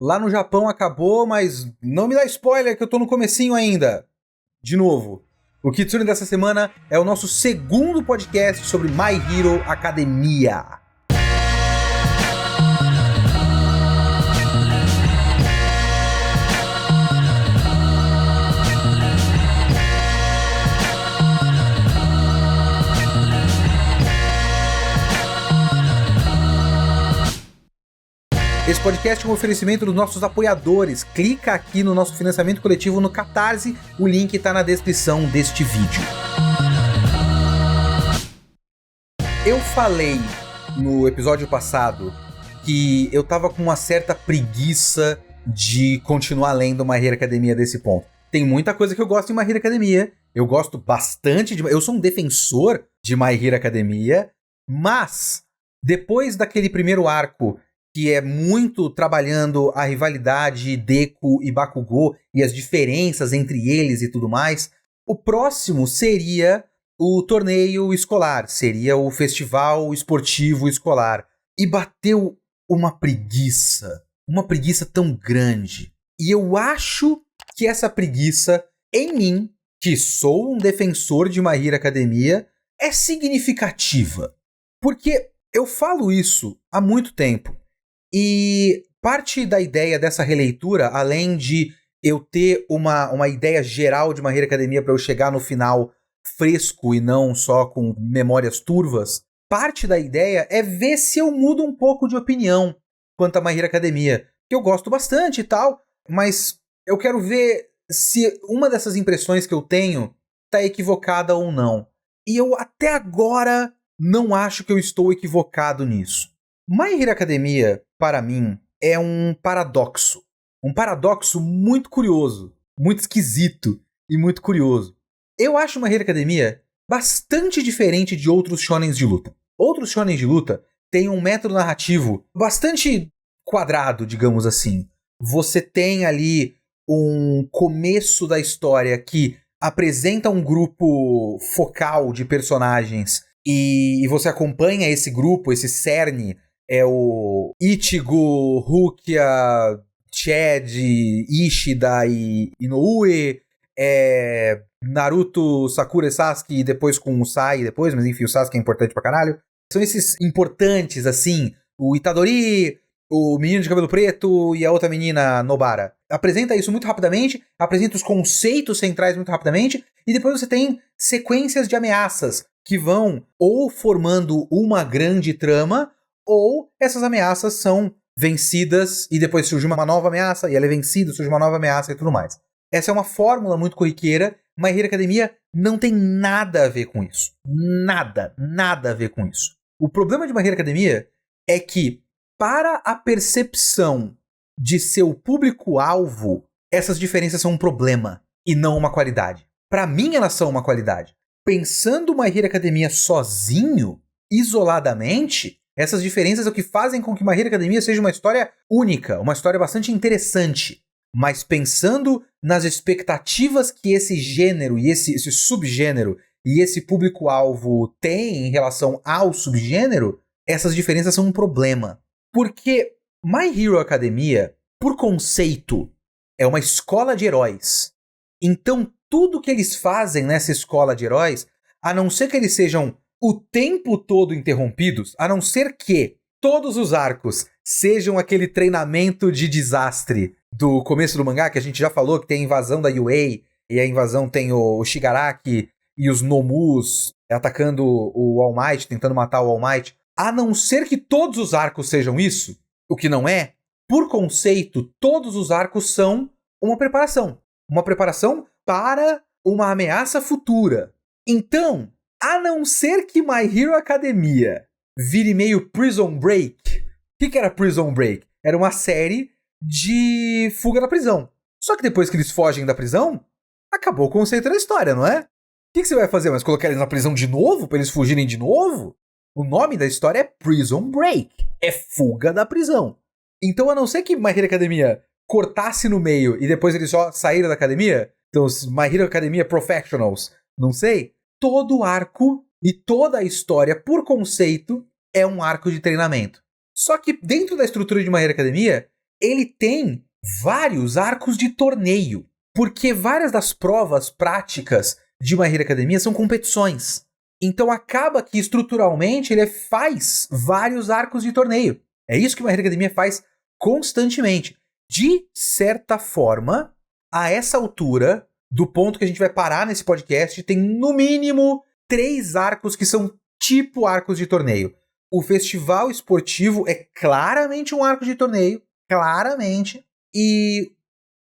Lá no Japão acabou, mas não me dá spoiler que eu tô no comecinho ainda. De novo, o Kitsune dessa semana é o nosso segundo podcast sobre My Hero Academia. Esse podcast é um oferecimento dos nossos apoiadores. Clica aqui no nosso financiamento coletivo no Catarse, o link tá na descrição deste vídeo. Eu falei no episódio passado que eu tava com uma certa preguiça de continuar lendo My Hero Academia desse ponto. Tem muita coisa que eu gosto em My Hero Academia, eu gosto bastante eu sou um defensor de My Hero Academia, mas depois daquele primeiro arco que é muito trabalhando a rivalidade Deku e Bakugou e as diferenças entre eles e tudo mais, o próximo seria o torneio escolar, seria o festival esportivo escolar. E bateu uma preguiça tão grande. E eu acho que essa preguiça, em mim, que sou um defensor de My Hero Academia, é significativa. Porque eu falo isso há muito tempo. E parte da ideia dessa releitura, além de eu ter uma ideia geral de My Hero Academia para eu chegar no final fresco e não só com memórias turvas, parte da ideia é ver se eu mudo um pouco de opinião quanto a My Hero Academia, que eu gosto bastante e tal, mas eu quero ver se uma dessas impressões que eu tenho tá equivocada ou não. E eu até agora não acho que eu estou equivocado nisso. My Hero Academia, para mim, é um paradoxo. Um paradoxo muito curioso, muito esquisito e muito curioso. Eu acho My Hero Academia bastante diferente de outros shonens de luta. Outros shonens de luta têm um método narrativo bastante quadrado, digamos assim. Você tem ali um começo da história que apresenta um grupo focal de personagens e você acompanha esse grupo, esse cerne. É o Ichigo, Rukia, Chad, Ishida e Inoue. É Naruto, Sakura e Sasuke, e depois com o Sai depois, mas enfim, o Sasuke é importante pra caralho. São esses importantes, assim, o Itadori, o menino de cabelo preto e a outra menina, Nobara. Apresenta isso muito rapidamente, apresenta os conceitos centrais muito rapidamente, e depois você tem sequências de ameaças que vão ou formando uma grande trama, ou essas ameaças são vencidas e depois surge uma nova ameaça e ela é vencida, surge uma nova ameaça e tudo mais. Essa é uma fórmula muito corriqueira. My Hero Academia não tem nada a ver com isso. Nada a ver com isso. O problema de My Hero Academia é que, para a percepção de seu público-alvo, essas diferenças são um problema e não uma qualidade. Para mim, elas são uma qualidade. Pensando My Hero Academia sozinho, isoladamente, essas diferenças é o que fazem com que My Hero Academia seja uma história única, uma história bastante interessante. Mas pensando nas expectativas que esse gênero e esse subgênero e esse público-alvo tem em relação ao subgênero, essas diferenças são um problema. Porque My Hero Academia, por conceito, é uma escola de heróis. Então tudo que eles fazem nessa escola de heróis, a não ser que eles sejam o tempo todo interrompidos, a não ser que todos os arcos sejam aquele treinamento de desastre do começo do mangá, que a gente já falou que tem a invasão da UA, e a invasão tem o Shigaraki e os Nomus atacando o All Might, tentando matar o All Might. A não ser que todos os arcos sejam isso, o que não é, por conceito, todos os arcos são uma preparação. Uma preparação para uma ameaça futura. Então, a não ser que My Hero Academia vire meio Prison Break. O que era Prison Break? Era uma série de fuga da prisão. Só que depois que eles fogem da prisão, acabou o conceito da história, não é? O que você vai fazer? Mas colocar eles na prisão de novo? Pra eles fugirem de novo? O nome da história é Prison Break. É fuga da prisão. Então, a não ser que My Hero Academia cortasse no meio e depois eles só saíram da academia, então My Hero Academia Professionals, não sei, todo arco e toda a história, por conceito, é um arco de treinamento. Só que dentro da estrutura de My Hero Academia, ele tem vários arcos de torneio, porque várias das provas práticas de My Hero Academia são competições. Então acaba que estruturalmente ele faz vários arcos de torneio. É isso que My Hero Academia faz constantemente. De certa forma, a essa altura, do ponto que a gente vai parar nesse podcast, tem no mínimo 3 arcos que são tipo arcos de torneio. O festival esportivo é claramente um arco de torneio, claramente, e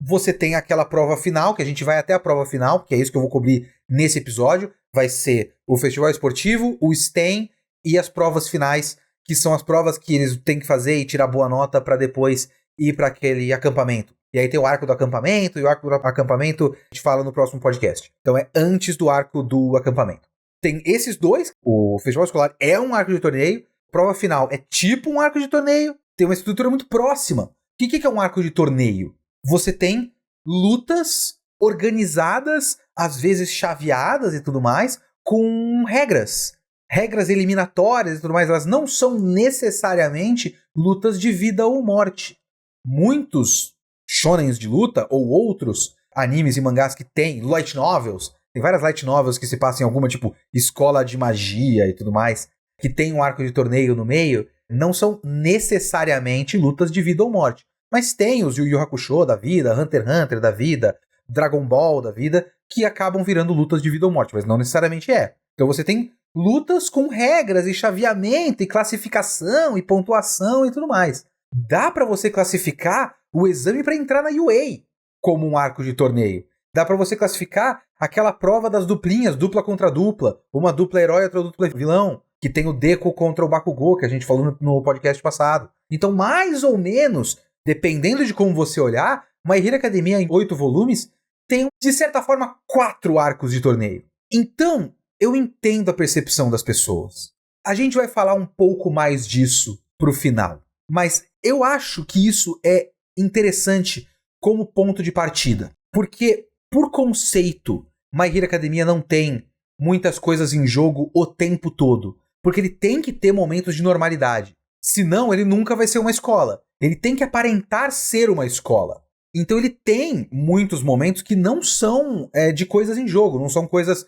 você tem aquela prova final, que a gente vai até a prova final, que é isso que eu vou cobrir nesse episódio, vai ser o festival esportivo, o STEM e as provas finais, que são as provas que eles têm que fazer e tirar boa nota para depois ir para aquele acampamento. E aí tem o arco do acampamento, e o arco do acampamento a gente fala no próximo podcast. Então é antes do arco do acampamento. Tem esses dois, o festival escolar é um arco de torneio, prova final é tipo um arco de torneio, tem uma estrutura muito próxima. O que é um arco de torneio? Você tem lutas organizadas, às vezes chaveadas e tudo mais, com regras. Regras eliminatórias e tudo mais, elas não são necessariamente lutas de vida ou morte. Muitos shonens de luta, ou outros animes e mangás que tem light novels, tem várias light novels que se passam em alguma, tipo, escola de magia e tudo mais, que tem um arco de torneio no meio, não são necessariamente lutas de vida ou morte. Mas tem os Yu Yu Hakusho da vida, Hunter x Hunter da vida, Dragon Ball da vida, que acabam virando lutas de vida ou morte, mas não necessariamente é. Então você tem lutas com regras e chaveamento e classificação e pontuação e tudo mais. Dá pra você classificar o exame pra entrar na UA como um arco de torneio. Dá pra você classificar aquela prova das duplinhas, dupla contra dupla, uma dupla herói e outra dupla vilão, que tem o Deku contra o Bakugou, que a gente falou no podcast passado. Então, mais ou menos, dependendo de como você olhar, My Hero Academia em 8 volumes tem, de certa forma, 4 arcos de torneio. Então, eu entendo a percepção das pessoas. A gente vai falar um pouco mais disso pro final. Mas eu acho que isso é interessante como ponto de partida. Porque, por conceito, My Hero Academia não tem muitas coisas em jogo o tempo todo. Porque ele tem que ter momentos de normalidade. Senão, ele nunca vai ser uma escola. Ele tem que aparentar ser uma escola. Então ele tem muitos momentos que não são de coisas em jogo. Não são coisas,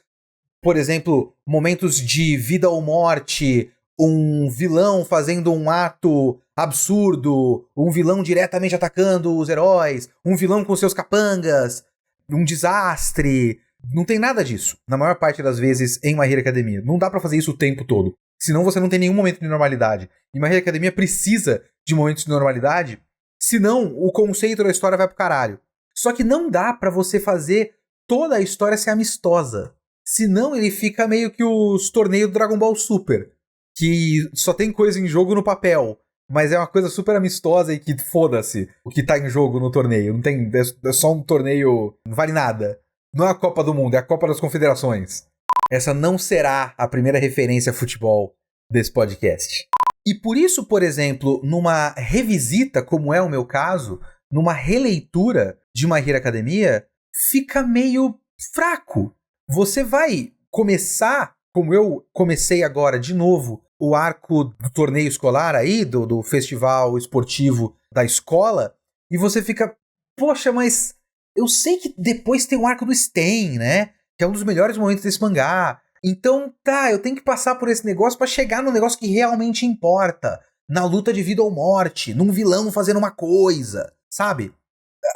por exemplo, momentos de vida ou morte, um vilão fazendo um ato absurdo, um vilão diretamente atacando os heróis, um vilão com seus capangas, um desastre. Não tem nada disso, na maior parte das vezes, em My Hero Academia. Não dá pra fazer isso o tempo todo. Senão você não tem nenhum momento de normalidade. E My Hero Academia precisa de momentos de normalidade, senão o conceito da história vai pro caralho. Só que não dá pra você fazer toda a história ser amistosa. Senão ele fica meio que os torneios do Dragon Ball Super, que só tem coisa em jogo no papel, mas é uma coisa super amistosa e que foda-se o que tá em jogo no torneio. Não tem, é só um torneio, não vale nada. Não é a Copa do Mundo, é a Copa das Confederações. Essa não será a primeira referência a futebol desse podcast. E por isso, por exemplo, numa revisita, como é o meu caso, numa releitura de My Hero Academia, fica meio fraco. Você vai começar, como eu comecei agora de novo, o arco do torneio escolar aí, do festival esportivo da escola, e você fica, poxa, mas eu sei que depois tem o arco do STEM, né? Que é um dos melhores momentos desse mangá. Então, tá, eu tenho que passar por esse negócio pra chegar no negócio que realmente importa. Na luta de vida ou morte, num vilão fazendo uma coisa, sabe?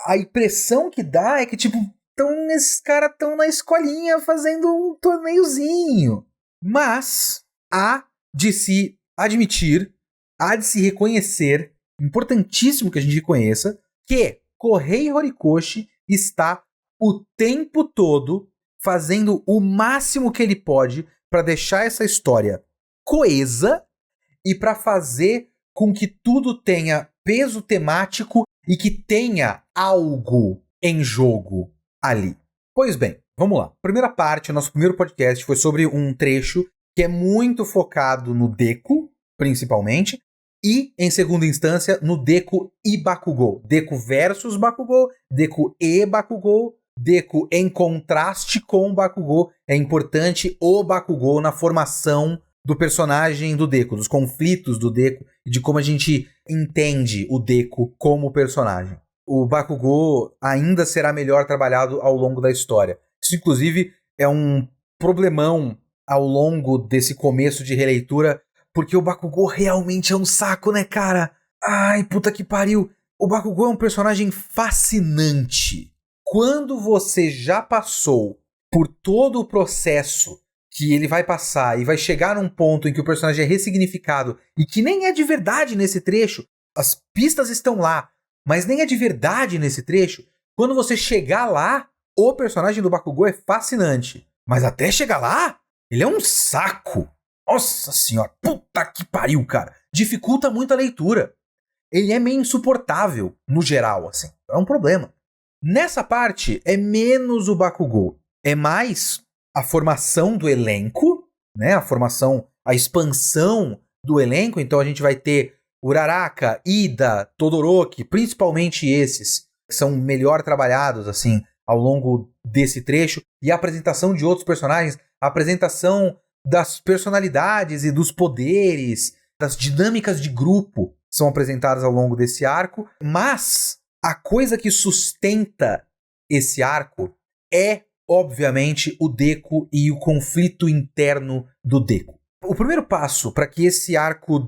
A impressão que dá é que, tipo, esses caras estão na escolinha fazendo um torneiozinho. Mas há de se admitir, há de se reconhecer, importantíssimo que a gente reconheça, que Kohei Horikoshi está o tempo todo fazendo o máximo que ele pode para deixar essa história coesa e para fazer com que tudo tenha peso temático e que tenha algo em jogo ali. Pois bem, vamos lá. Primeira parte, nosso primeiro podcast foi sobre um trecho que é muito focado no Deku, principalmente, e, em segunda instância, no Deku e Bakugou. Deku versus Bakugou, Deku e Bakugou, Deku em contraste com o Bakugou. É importante o Bakugou na formação do personagem do Deku, dos conflitos do Deku e de como a gente entende o Deku como personagem. O Bakugou ainda será melhor trabalhado ao longo da história. Isso, inclusive, é um problemão ao longo desse começo de releitura, porque o Bakugou realmente é um saco, né, cara? Ai, puta que pariu. O Bakugou é um personagem fascinante. Quando você já passou por todo o processo que ele vai passar e vai chegar num ponto em que o personagem é ressignificado e que nem é de verdade nesse trecho, as pistas estão lá, mas nem é de verdade nesse trecho, quando você chegar lá, o personagem do Bakugou é fascinante. Mas até chegar lá, ele é um saco. Nossa senhora, puta que pariu, cara. Dificulta muito a leitura. Ele é meio insuportável, no geral, assim. É um problema. Nessa parte, é menos o Bakugou. É mais a formação do elenco, né? A expansão do elenco. Então a gente vai ter Uraraka, Ida, Todoroki, principalmente esses, que são melhor trabalhados, assim, ao longo desse trecho. E a apresentação de outros personagens, a apresentação das personalidades e dos poderes, das dinâmicas de grupo são apresentadas ao longo desse arco. Mas a coisa que sustenta esse arco é, obviamente, o Deku e o conflito interno do Deku. O primeiro passo para que esse arco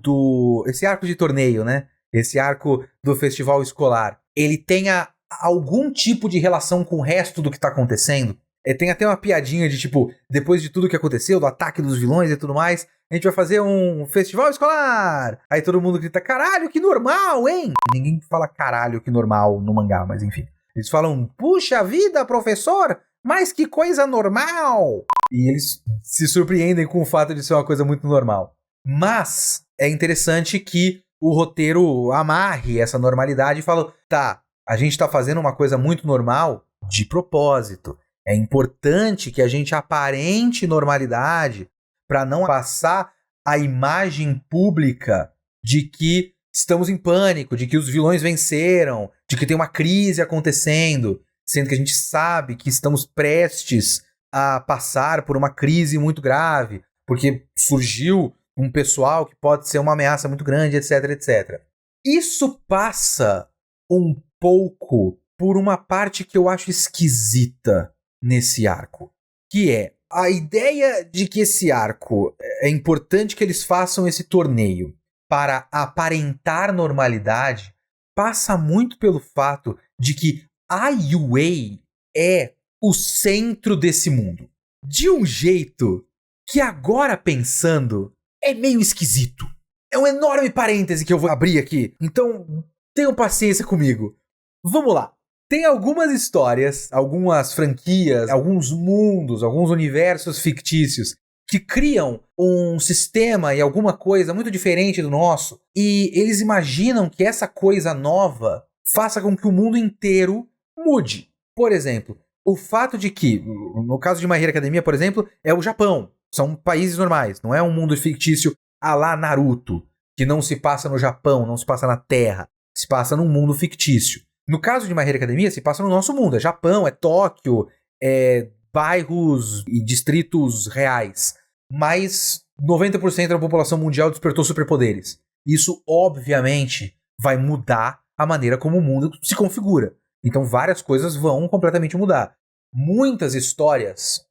de torneio, né? Esse arco do festival escolar, ele tenha algum tipo de relação com o resto do que tá acontecendo. Tem até uma piadinha de tipo, depois de tudo que aconteceu, do ataque dos vilões e tudo mais, a gente vai fazer um festival escolar. Aí todo mundo grita, caralho, que normal, hein? Ninguém fala caralho, que normal no mangá, mas enfim. Eles falam, puxa vida, professor, mas que coisa normal. E eles se surpreendem com o fato de ser uma coisa muito normal. Mas é interessante que o roteiro amarre essa normalidade e fala, tá, a gente tá fazendo uma coisa muito normal de propósito. É importante que a gente aparente normalidade para não passar a imagem pública de que estamos em pânico, de que os vilões venceram, de que tem uma crise acontecendo, sendo que a gente sabe que estamos prestes a passar por uma crise muito grave, porque surgiu um pessoal que pode ser uma ameaça muito grande, etc, etc. Isso passa um pouco por uma parte que eu acho esquisita nesse arco, que é a ideia de que esse arco é importante que eles façam esse torneio para aparentar normalidade, passa muito pelo fato de que a UA é o centro desse mundo. De um jeito que agora pensando é meio esquisito. É um enorme parêntese que eu vou abrir aqui, então tenham paciência comigo. Vamos lá. Tem algumas histórias, algumas franquias, alguns mundos, alguns universos fictícios que criam um sistema e alguma coisa muito diferente do nosso, e eles imaginam que essa coisa nova faça com que o mundo inteiro mude. Por exemplo, o fato de que, no caso de My Hero Academia, por exemplo, é o Japão. São países normais, não é um mundo fictício à la Naruto, que não se passa no Japão, não se passa na Terra, se passa num mundo fictício. No caso de My Hero Academia, se passa no nosso mundo. É Japão, é Tóquio, é bairros e distritos reais. Mas 90% da população mundial despertou superpoderes. Isso, obviamente, vai mudar a maneira como o mundo se configura. Então, várias coisas vão completamente mudar. Muitas histórias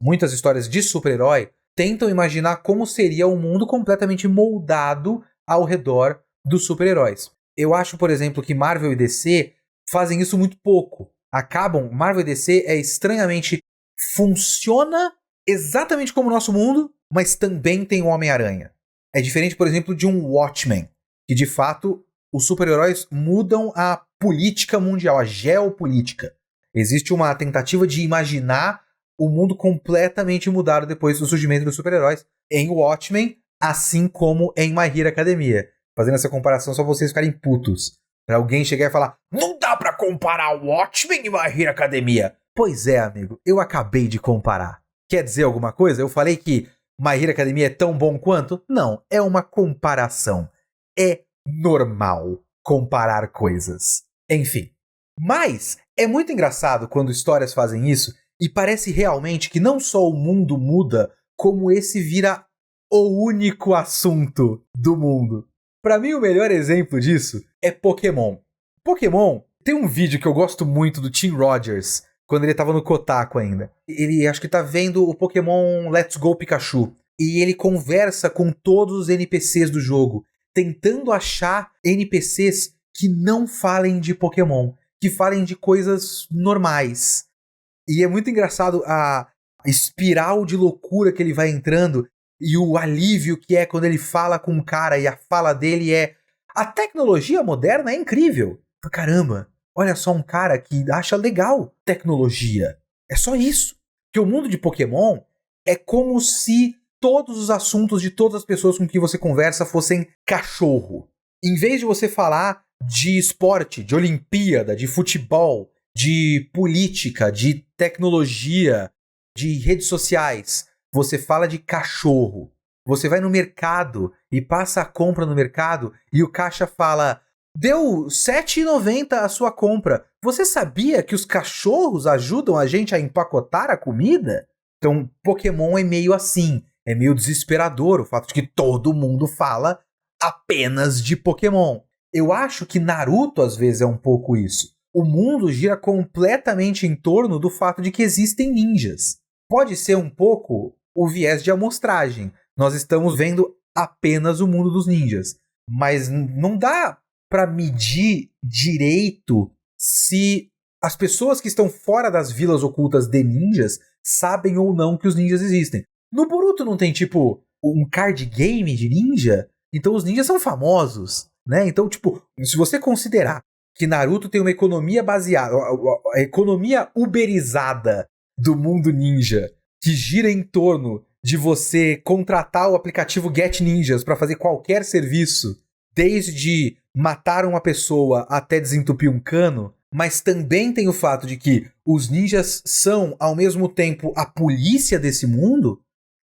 de super-herói tentam imaginar como seria um mundo completamente moldado ao redor dos super-heróis. Eu acho, por exemplo, que Marvel e DC fazem isso muito pouco. Marvel e DC estranhamente funciona exatamente como o nosso mundo, mas também tem o Homem-Aranha. É diferente, por exemplo, de um Watchmen, que de fato os super-heróis mudam a política mundial, a geopolítica. Existe uma tentativa de imaginar o mundo completamente mudado depois do surgimento dos super-heróis em Watchmen, assim como em My Hero Academia. Fazendo essa comparação só vocês ficarem putos. Pra alguém chegar e falar, não dá pra comparar Watchmen e My Hero Academia. Pois é, amigo, eu acabei de comparar. Quer dizer alguma coisa? Eu falei que My Hero Academia é tão bom quanto? Não, é uma comparação. É normal comparar coisas. Enfim. Mas é muito engraçado quando histórias fazem isso e parece realmente que não só o mundo muda, como esse vira o único assunto do mundo. Pra mim, o melhor exemplo disso é Pokémon. Pokémon, tem um vídeo que eu gosto muito do Tim Rogers, quando ele tava no Kotaku ainda. Ele acho que tá vendo o Pokémon Let's Go Pikachu. E ele conversa com todos os NPCs do jogo, tentando achar NPCs que não falem de Pokémon, que falem de coisas normais. E é muito engraçado a espiral de loucura que ele vai entrando e o alívio que é quando ele fala com um cara e a fala dele é: a tecnologia moderna é incrível. Caramba, olha só um cara que acha legal tecnologia. É só isso. Porque o mundo de Pokémon é como se todos os assuntos de todas as pessoas com quem você conversa fossem cachorro. Em vez de você falar de esporte, de Olimpíada, de futebol, de política, de tecnologia, de redes sociais, você fala de cachorro. Você vai no mercado e passa a compra no mercado e o caixa fala: deu R$ 7,90 a sua compra. Você sabia que os cachorros ajudam a gente a empacotar a comida? Então, Pokémon é meio assim. É meio desesperador o fato de que todo mundo fala apenas de Pokémon. Eu acho que Naruto, às vezes, é um pouco isso. O mundo gira completamente em torno do fato de que existem ninjas. Pode ser um pouco o viés de amostragem. Nós estamos vendo apenas o mundo dos ninjas. Mas não dá pra medir direito se as pessoas que estão fora das vilas ocultas de ninjas sabem ou não que os ninjas existem. No Boruto não tem, tipo, um card game de ninja? Então os ninjas são famosos, né? Então, tipo, se você considerar que Naruto tem uma economia baseada, a economia uberizada do mundo ninja, que gira em torno de você contratar o aplicativo Get Ninjas para fazer qualquer serviço, desde matar uma pessoa até desentupir um cano, mas também tem o fato de que os ninjas são, ao mesmo tempo, a polícia desse mundo.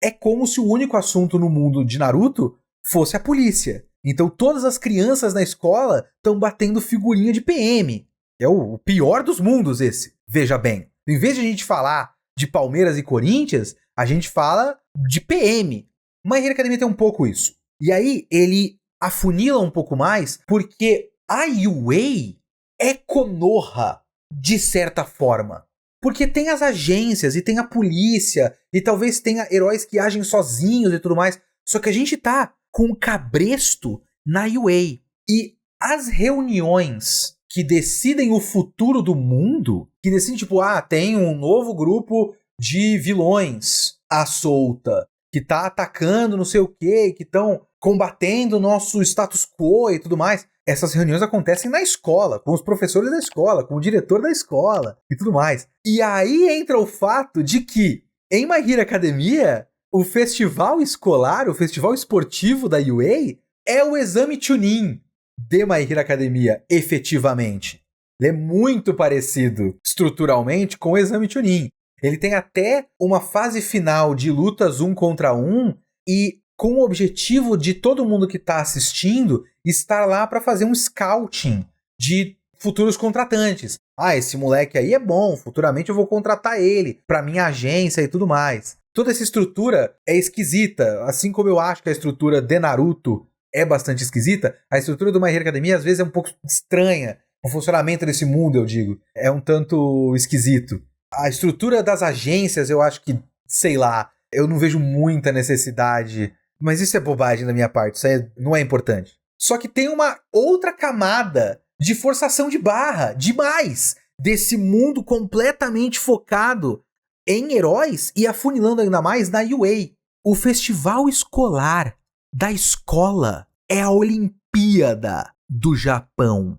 É como se o único assunto no mundo de Naruto fosse a polícia. Então todas as crianças na escola estão batendo figurinha de PM. É o pior dos mundos esse, veja bem. Em vez de a gente falar de Palmeiras e Corinthians, a gente fala de PM. My Hero Academia tem um pouco isso. E aí ele afunila um pouco mais, porque a UA é Konoha, de certa forma. Porque tem as agências e tem a polícia e talvez tenha heróis que agem sozinhos e tudo mais. Só que a gente tá com um cabresto na UA. E as reuniões que decidem o futuro do mundo, que decidem tipo, tem um novo grupo de vilões à solta, que tá atacando não sei o quê, que estão combatendo o nosso status quo e tudo mais. Essas reuniões acontecem na escola, com os professores da escola, com o diretor da escola e tudo mais. E aí entra o fato de que, em My Hero Academia, o festival escolar, o festival esportivo da UA, é o exame Chunin de My Hero Academia, efetivamente. Ele é muito parecido, estruturalmente, com o exame Chunin. Ele tem até uma fase final de lutas 1 contra 1 e com o objetivo de todo mundo que está assistindo estar lá para fazer um scouting de futuros contratantes. Esse moleque aí é bom, futuramente eu vou contratar ele para minha agência e tudo mais. Toda essa estrutura é esquisita, assim como eu acho que a estrutura de Naruto é bastante esquisita, a estrutura do My Hero Academia às vezes é um pouco estranha. O funcionamento desse mundo, eu digo, é um tanto esquisito. A estrutura das agências, eu acho que, sei lá, eu não vejo muita necessidade. Mas isso é bobagem da minha parte, isso não é importante. Só que tem uma outra camada de forçação de barra, demais, desse mundo completamente focado em heróis e afunilando ainda mais na UA. O festival escolar da escola é a Olimpíada do Japão.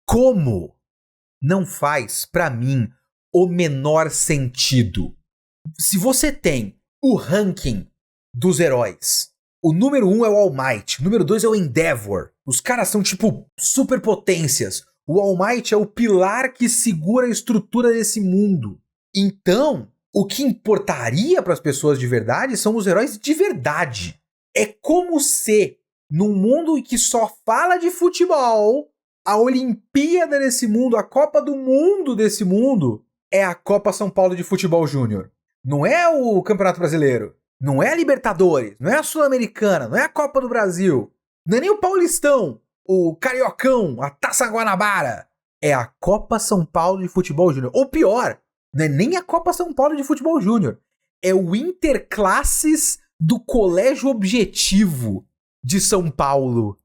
Como? Não faz, pra mim, o menor sentido. Se você tem o ranking dos heróis, o número 1 é o All Might, o número 2 é o Endeavor. Os caras são tipo superpotências. O All Might é o pilar que segura a estrutura desse mundo. Então, o que importaria para as pessoas de verdade são os heróis de verdade. É como se, num mundo em que só fala de futebol, a Olimpíada desse mundo, a Copa do Mundo desse mundo, é a Copa São Paulo de Futebol Júnior. Não é o Campeonato Brasileiro. Não é a Libertadores, não é a Sul-Americana, não é a Copa do Brasil, não é nem o Paulistão, o Cariocão, a Taça Guanabara. É a Copa São Paulo de Futebol Júnior. Ou pior, não é nem a Copa São Paulo de Futebol Júnior. É o Interclasses do Colégio Objetivo de São Paulo.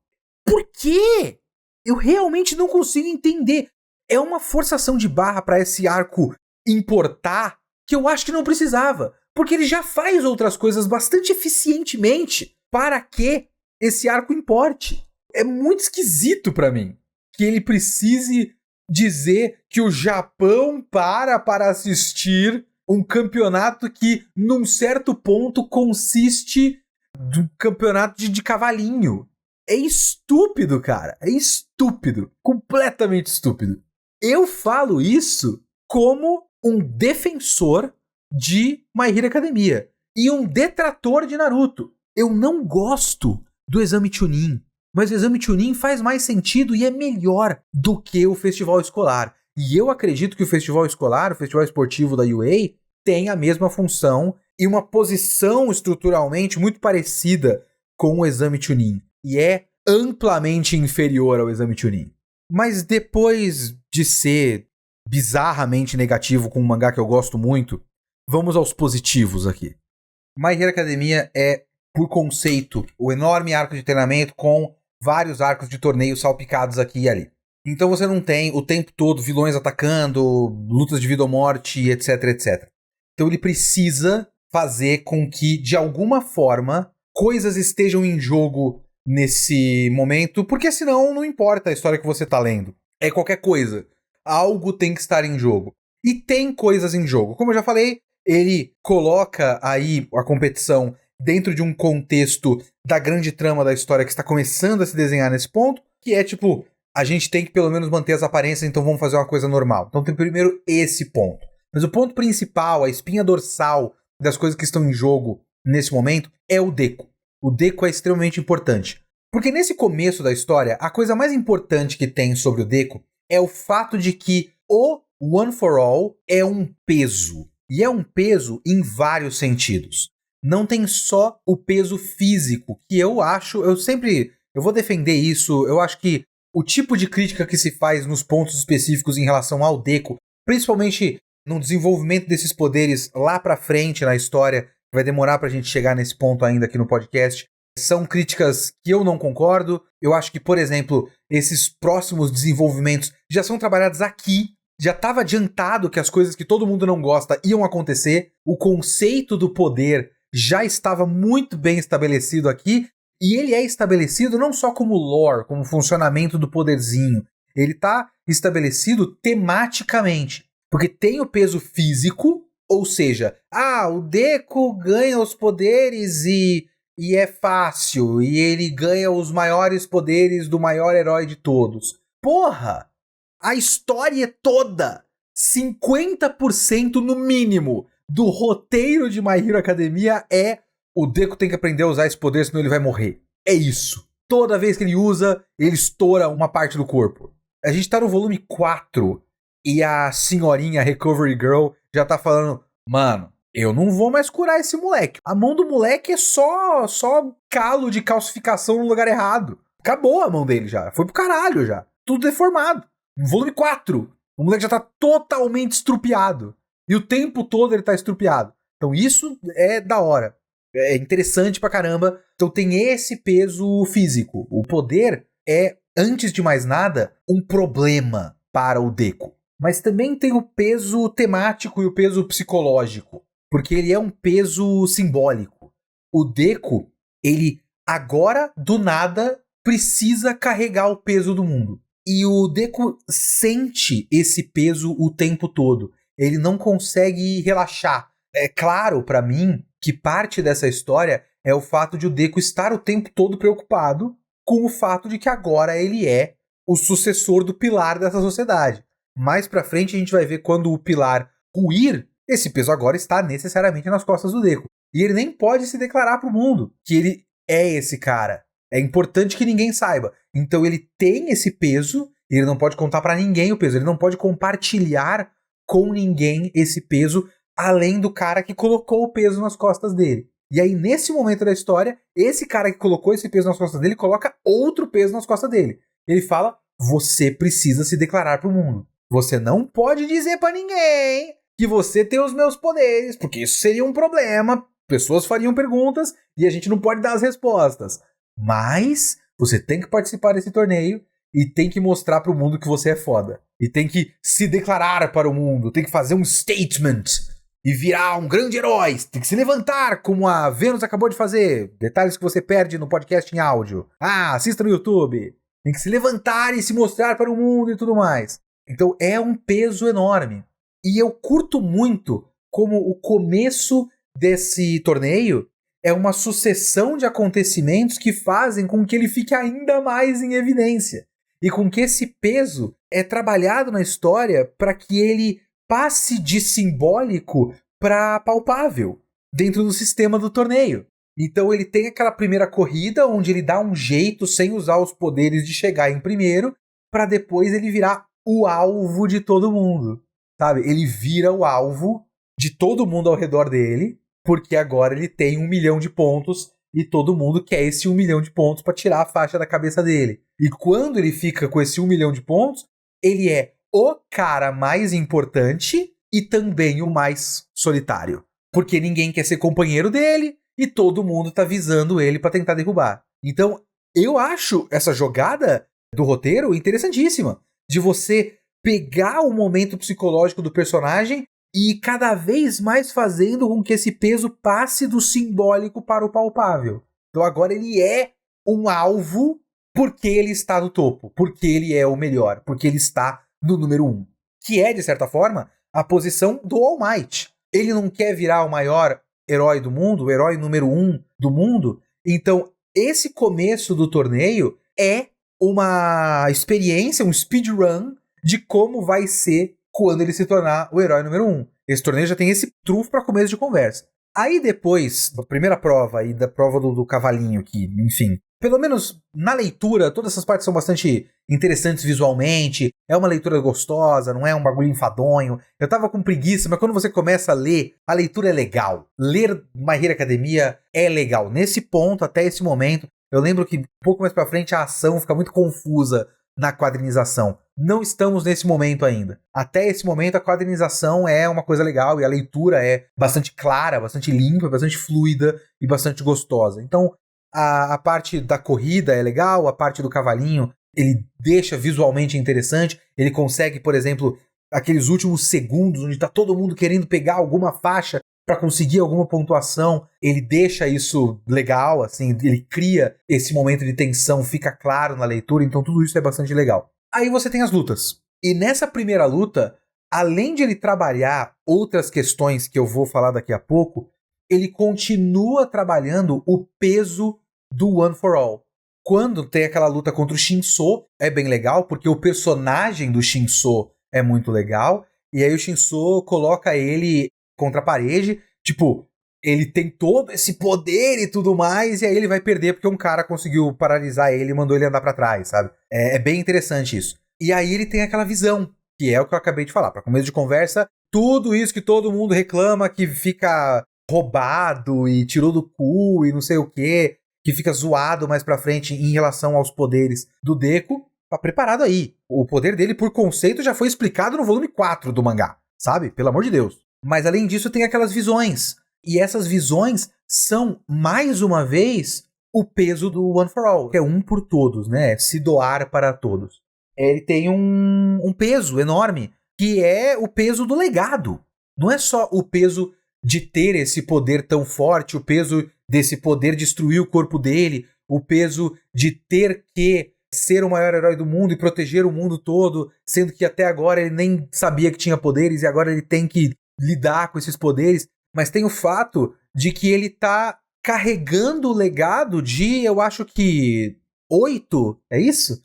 Por quê? Eu realmente não consigo entender. É uma forçação de barra pra esse arco importar que eu acho que não precisava. Porque ele já faz outras coisas bastante eficientemente para que esse arco importe. É muito esquisito pra mim que ele precise dizer que o Japão para assistir um campeonato que, num certo ponto, consiste do campeonato de cavalinho. É estúpido, cara. É estúpido. Completamente estúpido. Eu falo isso como um defensor de My Hero Academia e um detrator de Naruto. Eu não gosto do Exame Chunin, mas o Exame Chunin faz mais sentido e é melhor do que o festival escolar. E eu acredito que o festival escolar, o festival esportivo da UA, tem a mesma função e uma posição estruturalmente muito parecida com o Exame Chunin. E é amplamente inferior ao Exame Chunin. Mas depois de ser bizarramente negativo com um mangá que eu gosto muito, vamos aos positivos aqui. My Hero Academia é, por conceito, o enorme arco de treinamento com vários arcos de torneio salpicados aqui e ali. Então você não tem o tempo todo vilões atacando, lutas de vida ou morte, etc, etc. Então ele precisa fazer com que, de alguma forma, coisas estejam em jogo nesse momento, porque senão não importa a história que você tá lendo. É qualquer coisa. Algo tem que estar em jogo. E tem coisas em jogo. Como eu já falei, ele coloca aí a competição dentro de um contexto da grande trama da história que está começando a se desenhar nesse ponto, que é tipo, a gente tem que pelo menos manter as aparências, então vamos fazer uma coisa normal. Então tem primeiro esse ponto. Mas o ponto principal, a espinha dorsal das coisas que estão em jogo nesse momento é o Deku. O Deku é extremamente importante. Porque nesse começo da história, a coisa mais importante que tem sobre o Deku é o fato de que o One for All é um peso. E é um peso em vários sentidos. Não tem só o peso físico, que eu vou defender isso, eu acho que o tipo de crítica que se faz nos pontos específicos em relação ao Deku, principalmente no desenvolvimento desses poderes lá pra frente na história, vai demorar pra gente chegar nesse ponto ainda aqui no podcast, são críticas que eu não concordo. Eu acho que, por exemplo, esses próximos desenvolvimentos já são trabalhados aqui, já estava adiantado que as coisas que todo mundo não gosta iam acontecer, o conceito do poder já estava muito bem estabelecido aqui, e ele é estabelecido não só como lore, como funcionamento do poderzinho, ele está estabelecido tematicamente, porque tem o peso físico, ou seja, o Deku ganha os poderes e é fácil, e ele ganha os maiores poderes do maior herói de todos. Porra! A história toda, 50% no mínimo, do roteiro de My Hero Academia é o Deku tem que aprender a usar esse poder, senão ele vai morrer. É isso. Toda vez que ele usa, ele estoura uma parte do corpo. A gente tá no volume 4 e a senhorinha Recovery Girl já tá falando, mano, eu não vou mais curar esse moleque. A mão do moleque é só calo de calcificação no lugar errado. Acabou a mão dele já. Foi pro caralho já. Tudo deformado. Volume 4. O moleque já tá totalmente estrupiado. E o tempo todo ele tá estrupiado. Então isso é da hora. É interessante pra caramba. Então tem esse peso físico. O poder é, antes de mais nada, um problema para o Deku. Mas também tem o peso temático e o peso psicológico. Porque ele é um peso simbólico. O Deku, ele agora, do nada, precisa carregar o peso do mundo. E o Deku sente esse peso o tempo todo. Ele não consegue relaxar. É claro pra mim que parte dessa história é o fato de o Deku estar o tempo todo preocupado com o fato de que agora ele é o sucessor do pilar dessa sociedade. Mais pra frente a gente vai ver quando o pilar ruir, esse peso agora está necessariamente nas costas do Deku. E ele nem pode se declarar pro mundo que ele é esse cara. É importante que ninguém saiba. Então ele tem esse peso, ele não pode contar pra ninguém o peso, ele não pode compartilhar com ninguém esse peso, além do cara que colocou o peso nas costas dele. E aí, nesse momento da história, esse cara que colocou esse peso nas costas dele, coloca outro peso nas costas dele. Ele fala, você precisa se declarar pro mundo. Você não pode dizer pra ninguém que você tem os meus poderes, porque isso seria um problema. Pessoas fariam perguntas e a gente não pode dar as respostas. Mas você tem que participar desse torneio e tem que mostrar pro mundo que você é foda. E tem que se declarar para o mundo, tem que fazer um statement e virar um grande herói. Tem que se levantar, como a Vênus acabou de fazer. Detalhes que você perde no podcast em áudio. Assista no YouTube. Tem que se levantar e se mostrar para o mundo e tudo mais. Então é um peso enorme. E eu curto muito como o começo desse torneio é uma sucessão de acontecimentos que fazem com que ele fique ainda mais em evidência. E com que esse peso é trabalhado na história para que ele passe de simbólico para palpável dentro do sistema do torneio. Então ele tem aquela primeira corrida onde ele dá um jeito sem usar os poderes de chegar em primeiro, para depois ele virar o alvo de todo mundo, sabe? Ele vira o alvo de todo mundo ao redor dele, porque agora ele tem 1 milhão de pontos e todo mundo quer esse 1 milhão de pontos para tirar a faixa da cabeça dele. E quando ele fica com esse 1 milhão de pontos, ele é o cara mais importante e também o mais solitário. Porque ninguém quer ser companheiro dele e todo mundo tá visando ele para tentar derrubar. Então, eu acho essa jogada do roteiro interessantíssima. De você pegar o momento psicológico do personagem e cada vez mais fazendo com que esse peso passe do simbólico para o palpável. Então agora ele é um alvo porque ele está no topo, porque ele é o melhor, porque ele está no número 1. Que é, de certa forma, a posição do All Might. Ele não quer virar o maior herói do mundo, o herói número 1 do mundo. Então, esse começo do torneio é uma experiência, um speedrun de como vai ser quando ele se tornar o herói número 1. Esse torneio já tem esse trunfo para começo de conversa. Aí depois, da primeira prova e da prova do cavalinho, que, enfim, pelo menos na leitura, todas essas partes são bastante interessantes visualmente, é uma leitura gostosa, não é um bagulho enfadonho. Eu tava com preguiça, mas quando você começa a ler, a leitura é legal. Ler My Hero Academia é legal. Nesse ponto, até esse momento, eu lembro que um pouco mais pra frente a ação fica muito confusa na quadrinização. Não estamos nesse momento ainda. Até esse momento a quadrinização é uma coisa legal e a leitura é bastante clara, bastante limpa, bastante fluida e bastante gostosa. Então a parte da corrida é legal, a parte do cavalinho ele deixa visualmente interessante, ele consegue, por exemplo, aqueles últimos segundos onde tá todo mundo querendo pegar alguma faixa para conseguir alguma pontuação, ele deixa isso legal, assim, ele cria esse momento de tensão, fica claro na leitura, então tudo isso é bastante legal. Aí você tem as lutas. E nessa primeira luta, além de ele trabalhar outras questões que eu vou falar daqui a pouco, ele continua trabalhando o peso do One for All. Quando tem aquela luta contra o Shinso, é bem legal, porque o personagem do Shinso é muito legal, e aí o Shinso coloca ele contra a parede, tipo, ele tem todo esse poder e tudo mais, e aí ele vai perder porque um cara conseguiu paralisar ele e mandou ele andar pra trás, sabe? É bem interessante isso. E aí ele tem aquela visão, que é o que eu acabei de falar. Pra começo de conversa, tudo isso que todo mundo reclama, que fica roubado e tirou do cu e não sei o quê, que fica zoado mais pra frente em relação aos poderes do Deku, tá preparado aí. O poder dele, por conceito, já foi explicado no volume 4 do mangá, sabe? Pelo amor de Deus. Mas além disso tem aquelas visões. E essas visões são, mais uma vez, o peso do One for All. Que é um por todos, né? Se doar para todos. Ele tem um peso enorme, que é o peso do legado. Não é só o peso de ter esse poder tão forte, o peso desse poder destruir o corpo dele, o peso de ter que ser o maior herói do mundo e proteger o mundo todo, sendo que até agora ele nem sabia que tinha poderes e agora ele tem que lidar com esses poderes, mas tem o fato de que ele tá carregando o legado de, eu acho que 8, é isso?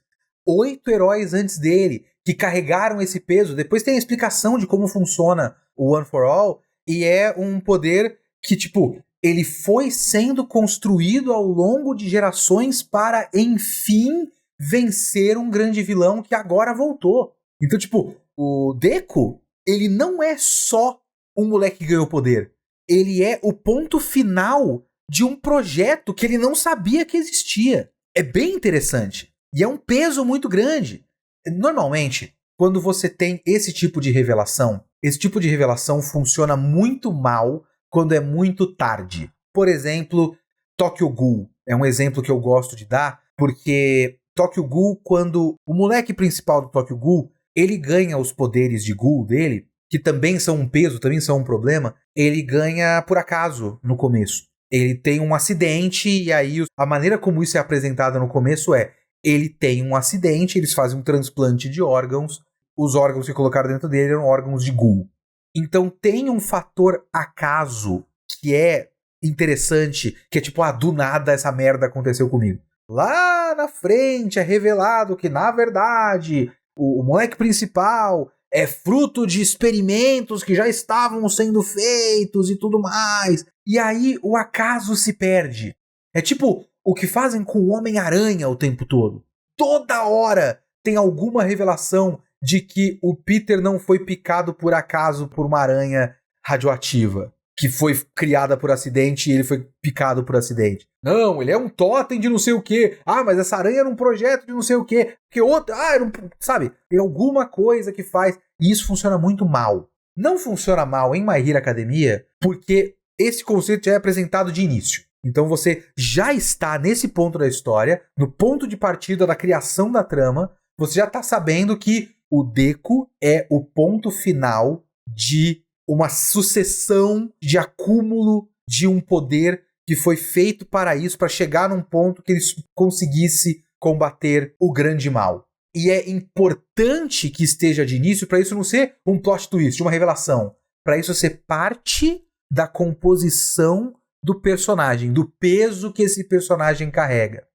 8 heróis antes dele, que carregaram esse peso. Depois tem a explicação de como funciona o One for All, e é um poder que, tipo, ele foi sendo construído ao longo de gerações para, enfim, vencer um grande vilão que agora voltou. Então, tipo, o Deku, ele não é só um moleque que ganhou poder. Ele é o ponto final de um projeto que ele não sabia que existia. É bem interessante. E é um peso muito grande. Normalmente, quando você tem esse tipo de revelação funciona muito mal quando é muito tarde. Por exemplo, Tokyo Ghoul é um exemplo que eu gosto de dar, porque Tokyo Ghoul, quando o moleque principal do Tokyo Ghoul, ele ganha os poderes de Ghoul dele, que também são um peso, também são um problema, ele ganha por acaso no começo. Ele tem um acidente e aí a maneira como isso é apresentado no começo é, ele tem um acidente, eles fazem um transplante de órgãos, os órgãos que colocaram dentro dele eram órgãos de Ghoul. Então tem um fator acaso que é interessante, que é tipo, do nada essa merda aconteceu comigo. Lá na frente é revelado que, na verdade, o moleque principal é fruto de experimentos que já estavam sendo feitos e tudo mais. E aí o acaso se perde. É tipo o que fazem com o Homem-Aranha o tempo todo. Toda hora tem alguma revelação de que o Peter não foi picado por acaso por uma aranha radioativa, que foi criada por acidente e ele foi picado por acidente. Não, ele é um totem de não sei o quê. Mas essa aranha era um projeto de não sei o quê. Porque outra, era um... Sabe? Tem alguma coisa que faz... E isso funciona muito mal. Não funciona mal em My Hero Academia porque esse conceito já é apresentado de início. Então você já está nesse ponto da história, no ponto de partida da criação da trama, você já está sabendo que o Deku é o ponto final de uma sucessão de acúmulo de um poder que foi feito para isso, para chegar num ponto que ele conseguisse combater o grande mal. E é importante que esteja de início para isso não ser um plot twist, uma revelação. Para isso ser parte da composição do personagem, do peso que esse personagem carrega.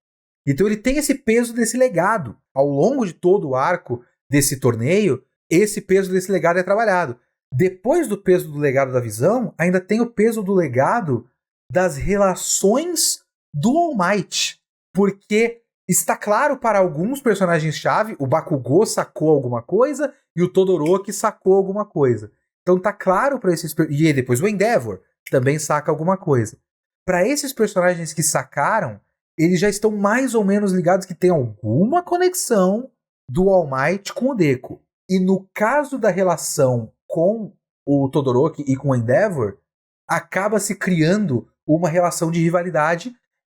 Então ele tem esse peso desse legado. Ao longo de todo o arco desse torneio, esse peso desse legado é trabalhado. Depois do peso do legado da Visão, ainda tem o peso do legado das relações do All Might. Porque está claro para alguns personagens-chave, o Bakugou sacou alguma coisa e o Todoroki sacou alguma coisa. Então tá claro para esses... E depois o Endeavor também saca alguma coisa. Para esses personagens que sacaram, eles já estão mais ou menos ligados que tem alguma conexão do All Might com o Deku. E no caso da relação com o Todoroki e com o Endeavor, acaba se criando uma relação de rivalidade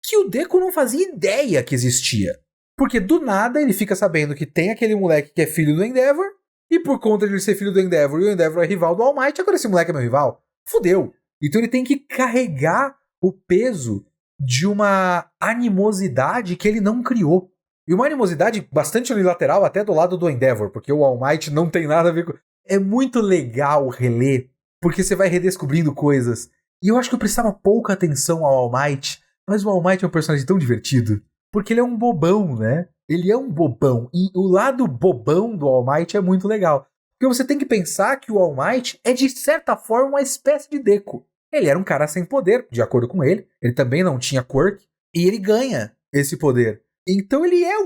que o Deku não fazia ideia que existia. Porque do nada ele fica sabendo que tem aquele moleque que é filho do Endeavor, e por conta de ele ser filho do Endeavor e o Endeavor é rival do All Might, agora esse moleque é meu rival. Fudeu. Então ele tem que carregar o peso de uma animosidade que ele não criou. E uma animosidade bastante unilateral até do lado do Endeavor, porque o All Might não tem nada a ver com... É muito legal reler, porque você vai redescobrindo coisas. E eu acho que eu prestava pouca atenção ao All Might, mas o All Might é um personagem tão divertido, porque ele é um bobão, né? Ele é um bobão, e o lado bobão do All Might é muito legal. Porque você tem que pensar que o All Might é, de certa forma, uma espécie de Deku. Ele era um cara sem poder, de acordo com ele. Ele também não tinha quirk. E ele ganha esse poder. Então ele é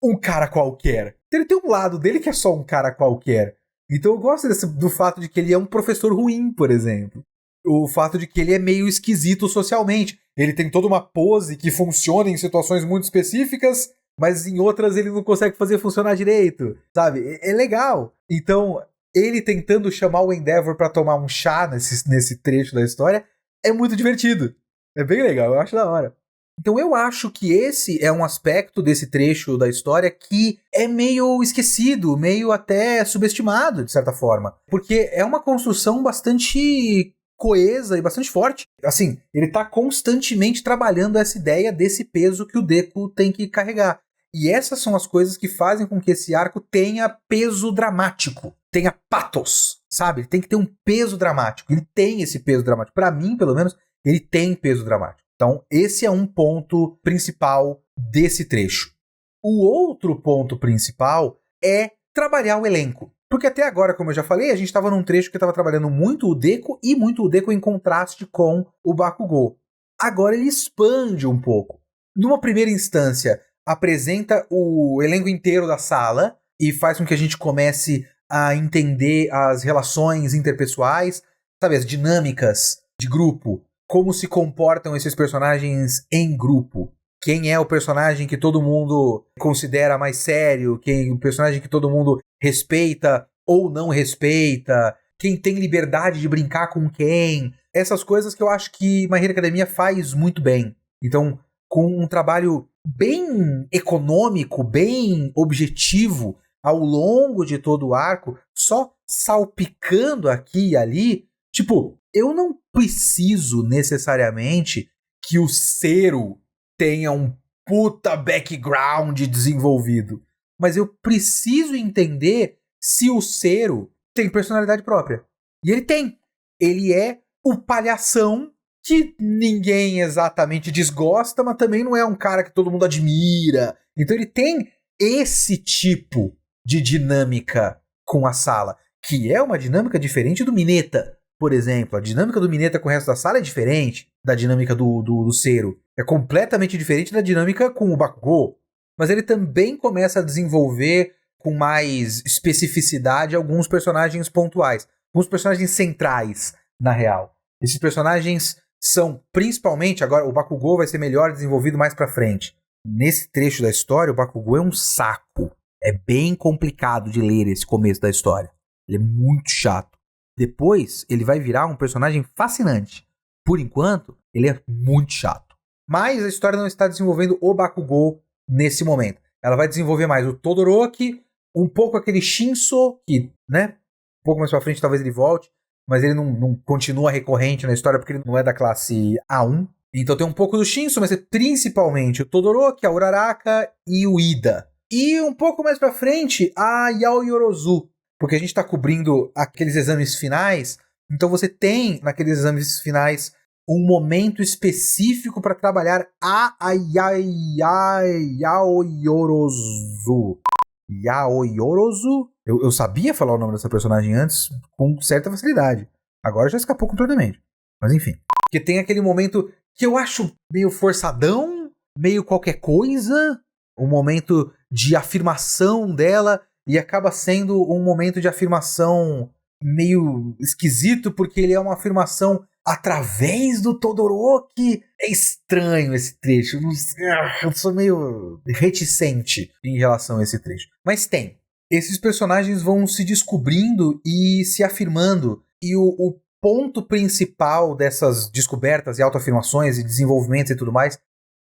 um cara qualquer. Ele tem um lado dele que é só um cara qualquer. Então eu gosto do fato de que ele é um professor ruim, por exemplo. O fato de que ele é meio esquisito socialmente. Ele tem toda uma pose que funciona em situações muito específicas, mas em outras ele não consegue fazer funcionar direito. Sabe? É legal. Então... ele tentando chamar o Endeavor pra tomar um chá nesse trecho da história é muito divertido. É bem legal, eu acho da hora. Então eu acho que esse é um aspecto desse trecho da história que é meio esquecido, meio até subestimado, de certa forma. Porque é uma construção bastante coesa e bastante forte. Assim, ele tá constantemente trabalhando essa ideia desse peso que o Deku tem que carregar. E essas são as coisas que fazem com que esse arco tenha peso dramático. Tenha pathos, sabe? Ele tem que ter um peso dramático. Ele tem esse peso dramático. Pra mim, pelo menos, ele tem peso dramático. Então, esse é um ponto principal desse trecho. O outro ponto principal é trabalhar o elenco. Porque até agora, como eu já falei, a gente estava num trecho que estava trabalhando muito o Deku e muito o Deku em contraste com o Bakugou. Agora ele expande um pouco. Numa primeira instância, apresenta o elenco inteiro da sala e faz com que a gente comece a entender as relações interpessoais, sabe, as dinâmicas de grupo, como se comportam esses personagens em grupo. Quem é o personagem que todo mundo considera mais sério, quem o personagem que todo mundo respeita ou não respeita, quem tem liberdade de brincar com quem. Essas coisas que eu acho que My Hero Academia faz muito bem. Então, com um trabalho bem econômico, bem objetivo, ao longo de todo o arco, só salpicando aqui e ali, tipo, eu não preciso necessariamente que o Zero tenha um puta background desenvolvido, mas eu preciso entender se o Zero tem personalidade própria. E ele tem. Ele é o palhação que ninguém exatamente desgosta, mas também não é um cara que todo mundo admira. Então ele tem esse tipo de dinâmica com a sala, que é uma dinâmica diferente do Mineta, por exemplo. A dinâmica do Mineta com o resto da sala é diferente da dinâmica do Zero. É completamente diferente da dinâmica com o Bakugou. Mas ele também começa a desenvolver com mais especificidade alguns personagens pontuais. Alguns personagens centrais, na real. Esses personagens são principalmente... Agora, o Bakugou vai ser melhor desenvolvido mais pra frente. Nesse trecho da história, o Bakugou é um saco. É bem complicado de ler esse começo da história. Ele é muito chato. Depois, ele vai virar um personagem fascinante. Por enquanto, ele é muito chato. Mas a história não está desenvolvendo o Bakugou nesse momento. Ela vai desenvolver mais o Todoroki, um pouco aquele Shinso, que, né, um pouco mais pra frente talvez ele volte, mas ele não continua recorrente na história porque ele não é da classe A1. Então tem um pouco do Shinso, mas é principalmente o Todoroki, a Uraraka e o Ida. E um pouco mais pra frente, a Yaoyorozu, porque a gente tá cobrindo aqueles exames finais, então você tem naqueles exames finais um momento específico para trabalhar a Yaoyorozu. Yaoyorozu? Eu sabia falar o nome dessa personagem antes com certa facilidade. Agora já escapou completamente. Mas enfim. Porque tem aquele momento que eu acho meio forçadão, meio qualquer coisa. Um momento de afirmação dela e acaba sendo um momento de afirmação meio esquisito, porque ele é uma afirmação através do Todoroki. É estranho esse trecho. Eu sou meio reticente em relação a esse trecho. Mas tem. Esses personagens vão se descobrindo e se afirmando. E o ponto principal dessas descobertas e autoafirmações e desenvolvimentos e tudo mais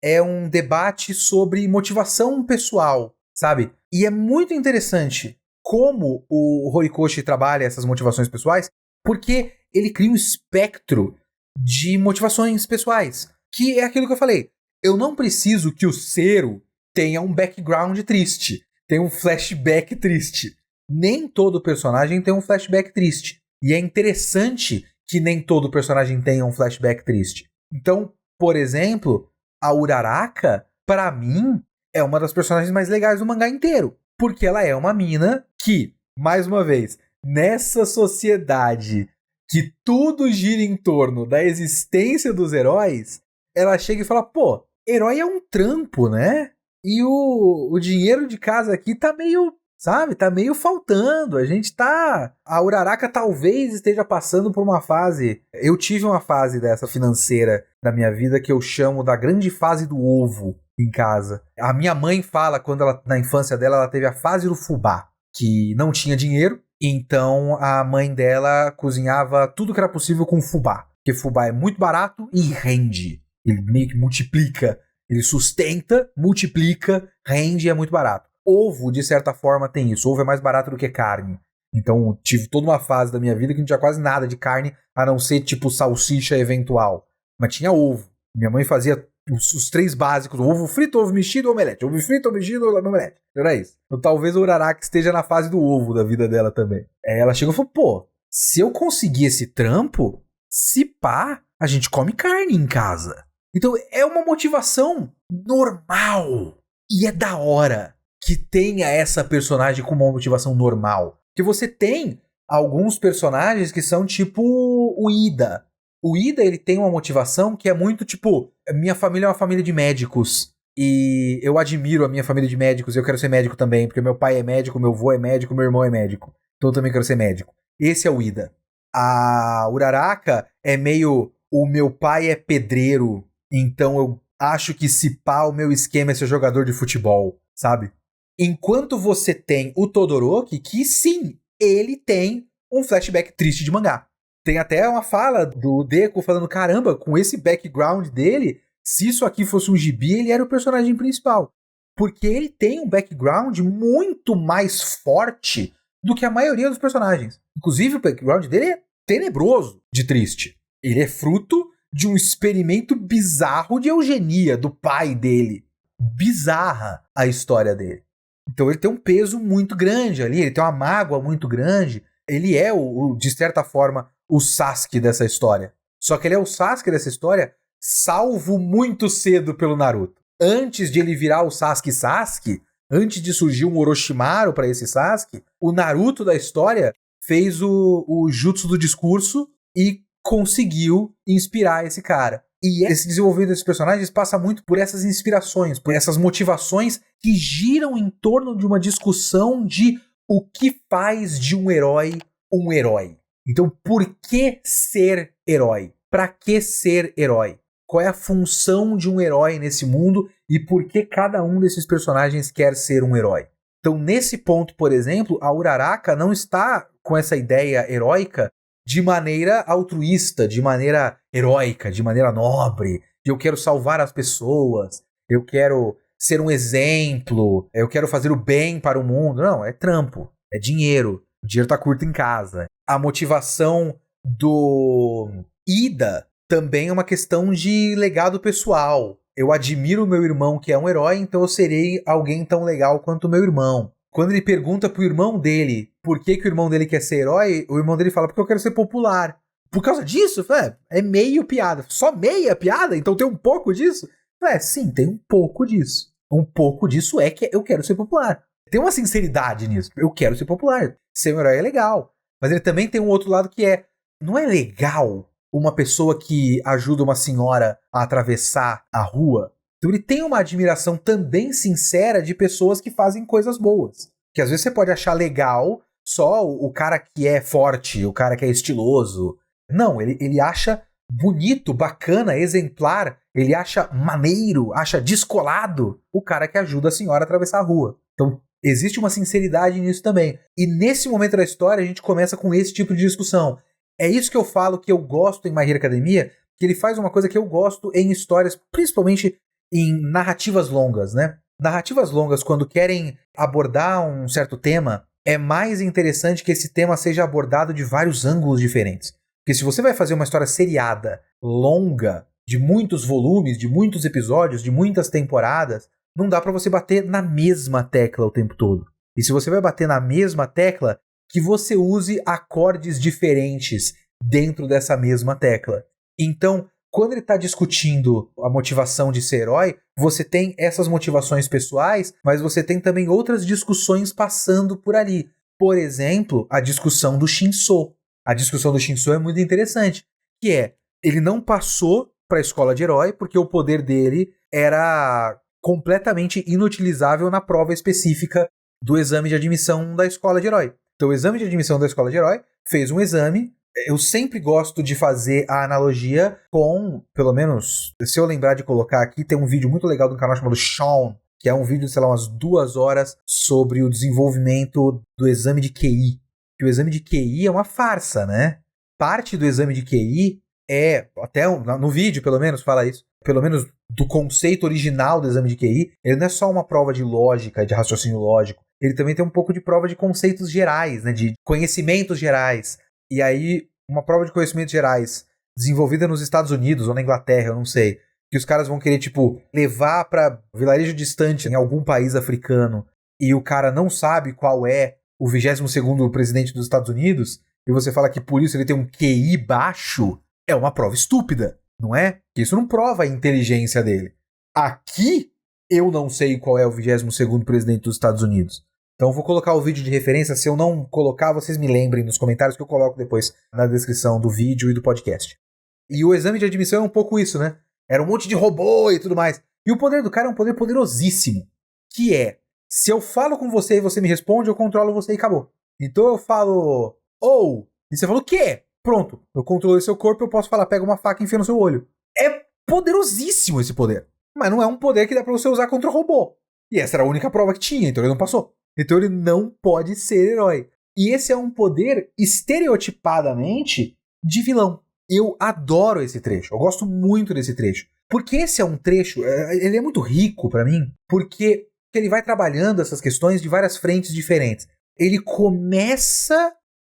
é um debate sobre motivação pessoal, sabe? E é muito interessante como o Horikoshi trabalha essas motivações pessoais, porque ele cria um espectro de motivações pessoais, que é aquilo que eu falei. Eu não preciso que o Zero tenha um background triste, tenha um flashback triste. Nem todo personagem tem um flashback triste. E é interessante que nem todo personagem tenha um flashback triste. Então, por exemplo, a Uraraka, pra mim, é uma das personagens mais legais do mangá inteiro. Porque ela é uma mina que, mais uma vez, nessa sociedade que tudo gira em torno da existência dos heróis, ela chega e fala, pô, herói é um trampo, né? E o dinheiro de casa aqui tá meio, sabe, tá meio faltando. A Uraraka talvez esteja passando por uma fase. Eu tive uma fase dessa financeira da minha vida que eu chamo da grande fase do ovo em casa. A minha mãe fala, quando ela, na infância dela, ela teve a fase do fubá, que não tinha dinheiro, então a mãe dela cozinhava tudo que era possível com fubá. Porque fubá é muito barato e rende. Ele meio que multiplica. Ele sustenta, multiplica, rende e é muito barato. Ovo, de certa forma, tem isso. Ovo é mais barato do que carne. Então, tive toda uma fase da minha vida que não tinha quase nada de carne, a não ser, tipo, salsicha eventual. Mas tinha ovo. Minha mãe fazia os três básicos: ovo frito, ovo mexido, omelete. Ovo frito, ovo mexido, omelete. Era isso. Então, talvez a Uraraka esteja na fase do ovo da vida dela também. Aí ela chegou e falou, pô, se eu conseguir esse trampo, se pá, a gente come carne em casa. Então, é uma motivação normal. E é da hora que tenha essa personagem com uma motivação normal. Que você tem alguns personagens que são tipo o Ida. O Ida, ele tem uma motivação que é muito tipo, minha família é uma família de médicos e eu admiro a minha família de médicos e eu quero ser médico também, porque meu pai é médico, meu avô é médico, meu irmão é médico. Então eu também quero ser médico. Esse é o Ida. A Uraraka é meio, o meu pai é pedreiro, então eu acho que se pá, o meu esquema é ser jogador de futebol, sabe? Enquanto você tem o Todoroki, que sim, ele tem um flashback triste de mangá. Tem até uma fala do Deku falando, caramba, com esse background dele, se isso aqui fosse um gibi, ele era o personagem principal. Porque ele tem um background muito mais forte do que a maioria dos personagens. Inclusive, o background dele é tenebroso de triste. Ele é fruto de um experimento bizarro de eugenia do pai dele. Bizarra a história dele. Então ele tem um peso muito grande ali, ele tem uma mágoa muito grande. Ele é, de certa forma, o Sasuke dessa história. Só que ele é o Sasuke dessa história salvo muito cedo pelo Naruto. Antes de ele virar o Sasuke, antes de surgir um Orochimaru para esse Sasuke, o Naruto da história fez o jutsu do discurso e conseguiu inspirar esse cara. E esse desenvolvimento desses personagens passa muito por essas inspirações, por essas motivações que giram em torno de uma discussão de o que faz de um herói um herói. Então, por que ser herói? Para que ser herói? Qual é a função de um herói nesse mundo e por que cada um desses personagens quer ser um herói? Então, nesse ponto, por exemplo, a Uraraka não está com essa ideia heróica de maneira altruísta, de maneira heróica, de maneira nobre, de eu quero salvar as pessoas, eu quero ser um exemplo, eu quero fazer o bem para o mundo. Não, é trampo, é dinheiro. O dinheiro tá curto em casa. A motivação do Ida também é uma questão de legado pessoal. Eu admiro o meu irmão que é um herói, então eu serei alguém tão legal quanto o meu irmão. Quando ele pergunta pro irmão dele por que o irmão dele quer ser herói, o irmão dele fala, porque eu quero ser popular. Por causa disso? É meio piada. Só meia piada? Então tem um pouco disso? Sim, tem um pouco disso. Um pouco disso é que eu quero ser popular. Tem uma sinceridade nisso. Eu quero ser popular. Ser um herói é legal. Mas ele também tem um outro lado que é, não é legal uma pessoa que ajuda uma senhora a atravessar a rua? Então ele tem uma admiração também sincera de pessoas que fazem coisas boas. Que às vezes você pode achar legal só o cara que é forte, o cara que é estiloso. Não, ele acha bonito, bacana, exemplar. Ele acha maneiro, acha descolado o cara que ajuda a senhora a atravessar a rua. Então existe uma sinceridade nisso também. E nesse momento da história a gente começa com esse tipo de discussão. É isso que eu falo que eu gosto em My Hero Academia, que ele faz uma coisa que eu gosto em histórias, principalmente em narrativas longas, né? Narrativas longas, quando querem abordar um certo tema, é mais interessante que esse tema seja abordado de vários ângulos diferentes. Porque se você vai fazer uma história seriada, longa, de muitos volumes, de muitos episódios, de muitas temporadas, não dá pra você bater na mesma tecla o tempo todo. E se você vai bater na mesma tecla, que você use acordes diferentes dentro dessa mesma tecla. Então, quando ele está discutindo a motivação de ser herói, você tem essas motivações pessoais, mas você tem também outras discussões passando por ali. Por exemplo, a discussão do Shinso. A discussão do Shinso é muito interessante, que é, ele não passou para a escola de herói porque o poder dele era completamente inutilizável na prova específica do exame de admissão da escola de herói. Então, o exame de admissão da escola de herói fez um exame. Eu sempre gosto de fazer a analogia com, pelo menos, se eu lembrar de colocar aqui, tem um vídeo muito legal de um canal chamado Sean, que é um vídeo de, sei lá, umas 2 horas sobre o desenvolvimento do exame de QI. Que o exame de QI é uma farsa, né? Parte do exame de QI é, até no vídeo, pelo menos, fala isso, pelo menos do conceito original do exame de QI, ele não é só uma prova de lógica, de raciocínio lógico, ele também tem um pouco de prova de conceitos gerais, né, de conhecimentos gerais. E aí, uma prova de conhecimentos gerais desenvolvida nos Estados Unidos ou na Inglaterra, eu não sei, que os caras vão querer, tipo, levar pra vilarejo distante em algum país africano e o cara não sabe qual é o 22º presidente dos Estados Unidos e você fala que por isso ele tem um QI baixo, é uma prova estúpida, não é? Isso não prova a inteligência dele. Aqui, eu não sei qual é o 22º presidente dos Estados Unidos. Então eu vou colocar o vídeo de referência. Se eu não colocar, vocês me lembrem nos comentários que eu coloco depois na descrição do vídeo e do podcast. E o exame de admissão é um pouco isso, né? Era um monte de robô e tudo mais. E o poder do cara é um poder poderosíssimo. Que é, se eu falo com você e você me responde, eu controlo você e acabou. Então eu falo, e você fala o quê? Pronto, eu controlo seu corpo, eu posso falar, pega uma faca e enfia no seu olho. É poderosíssimo esse poder. Mas não é um poder que dá pra você usar contra o robô. E essa era a única prova que tinha, então ele não passou. Então ele não pode ser herói. E esse é um poder estereotipadamente de vilão. Eu adoro esse trecho, eu gosto muito desse trecho. Porque esse é um trecho, ele é muito rico pra mim, porque ele vai trabalhando essas questões de várias frentes diferentes. Ele começa